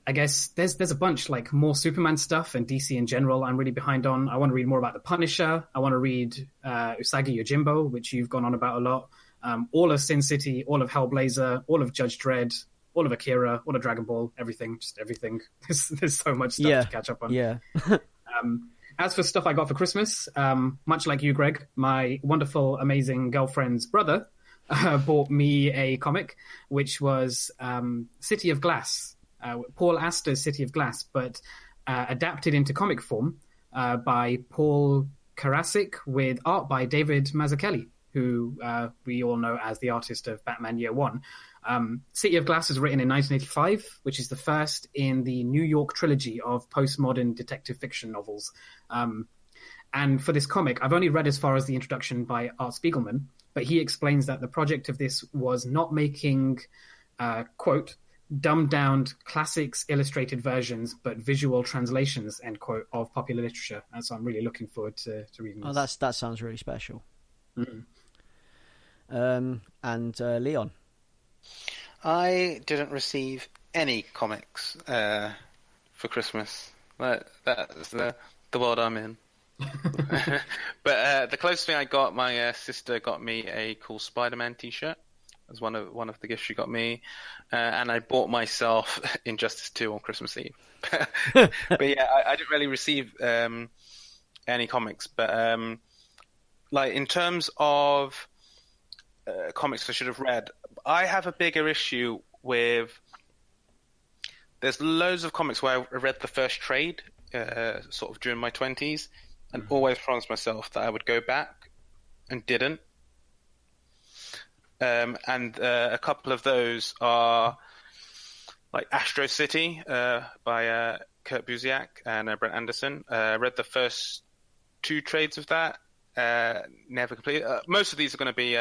I guess there's a bunch, like more Superman stuff and DC in general I'm really behind on. I want to read more about the Punisher. I want to read Usagi Yojimbo, which you've gone on about a lot. All of Sin City, all of Hellblazer, all of Judge Dredd, all of Akira, all of Dragon Ball, everything, just everything. There's so much stuff to catch up on. Yeah. As for stuff I got for Christmas, much like you, Greg, my wonderful, amazing girlfriend's brother bought me a comic, which was City of Glass, Paul Astor's City of Glass, but adapted into comic form by Paul Karasik with art by David Mazzucchelli, who we all know as the artist of Batman Year One. City of Glass was written in 1985, which is the first in the New York trilogy of postmodern detective fiction novels. And for this comic, I've only read as far as the introduction by Art Spiegelman, but he explains that the project of this was not making, quote, dumbed-down classics illustrated versions, but visual translations, end quote, of popular literature. And so I'm really looking forward to reading this. Oh, that sounds really special. Mm-hmm. And Leon? I didn't receive any comics for Christmas. That's the world I'm in. But the closest thing I got, my sister got me a cool Spider-Man T-shirt. As one of the gifts she got me, and I bought myself Injustice 2 on Christmas Eve. But yeah, I didn't really receive any comics. But like in terms of comics I should have read, I have a bigger issue with. There's loads of comics where I read the first trade, sort of during my 20s, and always promised myself that I would go back, and didn't. And a couple of those are like Astro City by Kurt Busiek and Brent Anderson. Read the first 2 trades of that. Never completed. Most of these are going to be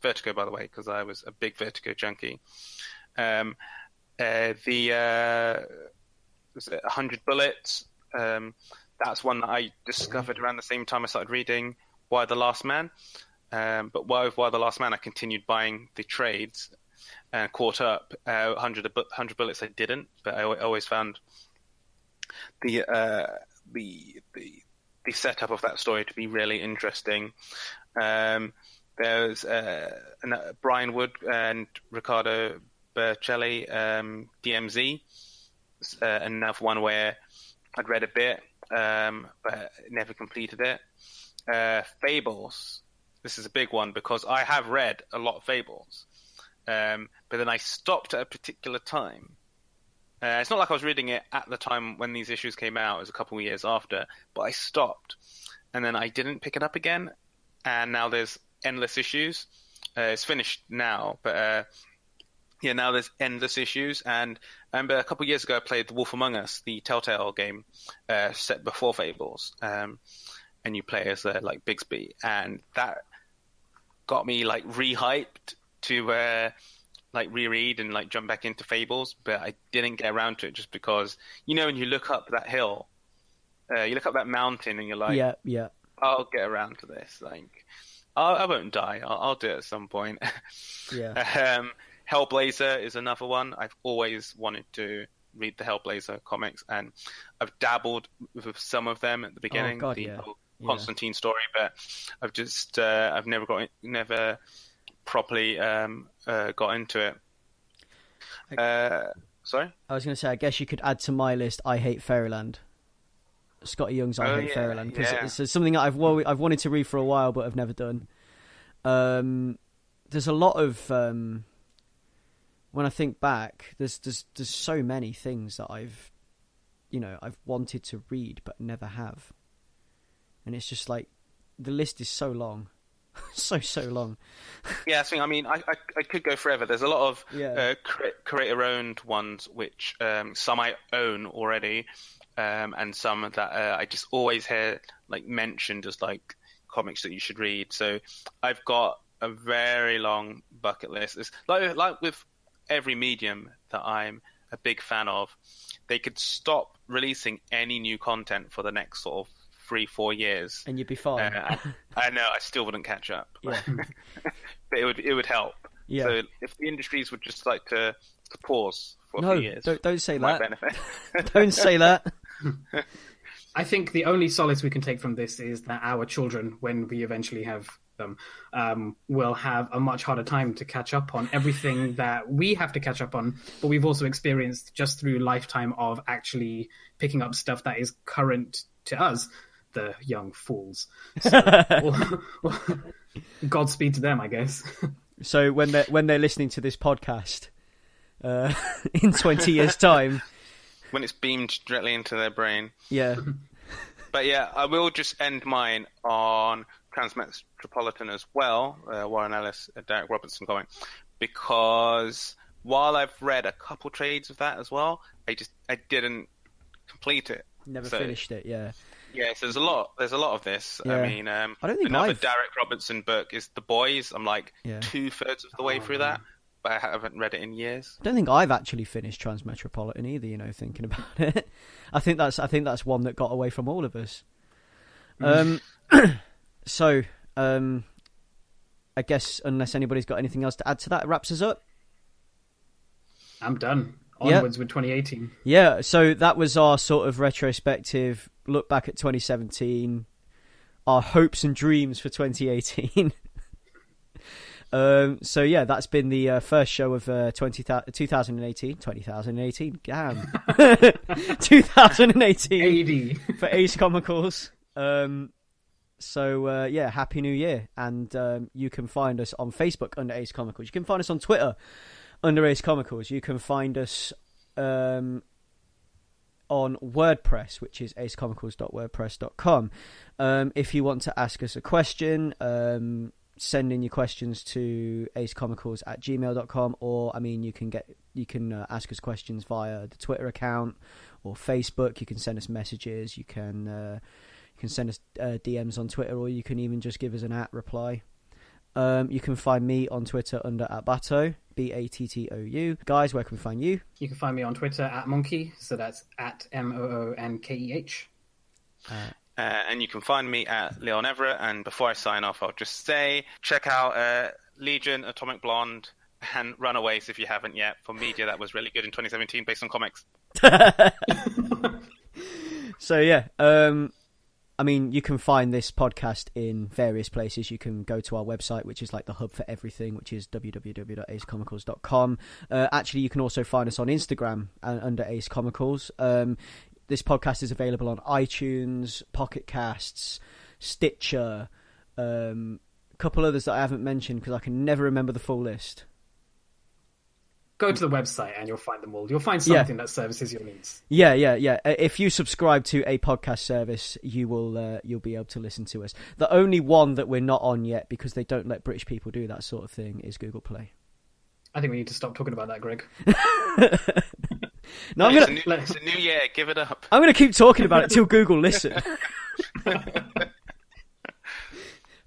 Vertigo, by the way, because I was a big Vertigo junkie. Was it 100 Bullets? That's one that I discovered around the same time I started reading Why the Last Man. But Why the Last Man, I continued buying the trades and caught up. 100 Bullets I didn't, but I always found the setup of that story to be really interesting. There's Brian Wood and Riccardo Bercelli, DMZ, another one where I'd read a bit, but never completed it. Fables. This is a big one because I have read a lot of Fables, but then I stopped at a particular time. It's not like I was reading it at the time when these issues came out. It was a couple of years after, but I stopped, and then I didn't pick it up again, and now there's endless issues. It's finished now, but yeah, now there's endless issues. And I remember a couple of years ago I played The Wolf Among Us, the Telltale game set before Fables, and you play as like Bigsby, and that got me like re-hyped to like reread and like jump back into Fables, but I didn't get around to it just because, you know, when you look up that hill, you look up that mountain and you're like, yeah, I'll get around to this. Like, I won't die. I'll do it at some point. Yeah. Hellblazer is another one. I've always wanted to read the Hellblazer comics, and I've dabbled with some of them at the beginning. Oh, God, the yeah. Constantine story, but I've just I've never properly got into it. Sorry? I was going to say, I guess you could add to my list I Hate Fairyland. Scotty Young's I Hate Fairyland, because it's something that I've wanted to read for a while but I've never done. There's a lot of when I think back, there's so many things that I've wanted to read but never have. And it's just like, the list is so long. so long. Yeah, I mean, I could go forever. There's a lot of Yeah. creator-owned ones, which some I own already, and some that I just always hear like mentioned as like comics that you should read. So I've got a very long bucket list. It's like with every medium that I'm a big fan of, they could stop releasing any new content for the next sort of 3-4 years, And you'd be fine. I know I still wouldn't catch up. Yeah. But it would help. Yeah. So if the industries would just like to pause for a No, few years, don't say it might that. benefit. Don't say that. I think the only solace we can take from this is that our children, when we eventually have them, will have a much harder time to catch up on everything that we have to catch up on, but we've also experienced just through lifetime of actually picking up stuff that is current to us, the young fools. So, Godspeed to them, I guess. So when they're listening to this podcast in 20 years' time, When it's beamed directly into their brain. yeah, But yeah, I will just end mine on Transmetropolitan as well, Warren Ellis, Derek Robertson going, because while I've read a couple trades of that as well, I didn't complete it. never finished it. Yeah, Yeah, so there's a lot of this. Yeah. I mean, I don't think another I've- Derek Robertson book is The Boys. I'm like Yeah. 2/3 of the way through that, but I haven't read it in years. I don't think I've actually finished Transmetropolitan either. You know, thinking about it, I think that's one that got away from all of us. So, I guess unless anybody's got anything else to add to that, it wraps us up. I'm done. Yeah. Onwards with 2018. Yeah, so that was our sort of retrospective look back at 2017, our hopes and dreams for 2018. So yeah, that's been the first show of 2018. 2018, damn. 2018 AD. for Ace Comicals. So yeah, Happy New Year. And you can find us on Facebook under Ace Comicals. You can find us on Twitter under Ace Comicals. You can find us on WordPress, which is acecomicals.wordpress.com. If you want to ask us a question, send in your questions to acecomicals@gmail.com, or I mean you can ask us questions via the Twitter account or Facebook. You can send us messages, you can send us DMs on Twitter, or you can even just give us an @reply. You can find me on Twitter under @Batto, BATTOU. Guys, where can we find you? You can find me on Twitter @Monkey, so that's @MOONKEH. And you can find me at Leon Everett. And before I sign off, I'll just say, check out Legion, Atomic Blonde, and Runaways if you haven't yet, for media that was really good in 2017 based on comics. So yeah, I mean, you can find this podcast in various places. You can go to our website, which is like the hub for everything, which is www.acecomicals.com. Actually, you can also find us on Instagram under Ace Comicals. This podcast is available on iTunes, Pocket Casts, Stitcher, a couple others that I haven't mentioned because I can never remember the full list. Go to the website and you'll find them all. You'll find something that services your needs. Yeah. If you subscribe to a podcast service, you'll be able to listen to us. The only one that we're not on yet, because they don't let British people do that sort of thing, is Google Play. I think we need to stop talking about that, Greg. No, It's a new year. Give it up. I'm going to keep talking about it till Google listen.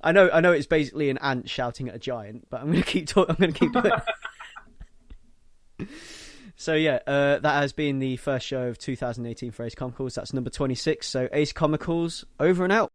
I know it's basically an ant shouting at a giant, but I'm going to keep talking. I'm going to keep doing it. So yeah, that has been the first show of 2018 for Ace Comicals. That's number 26. So Ace Comicals, over and out.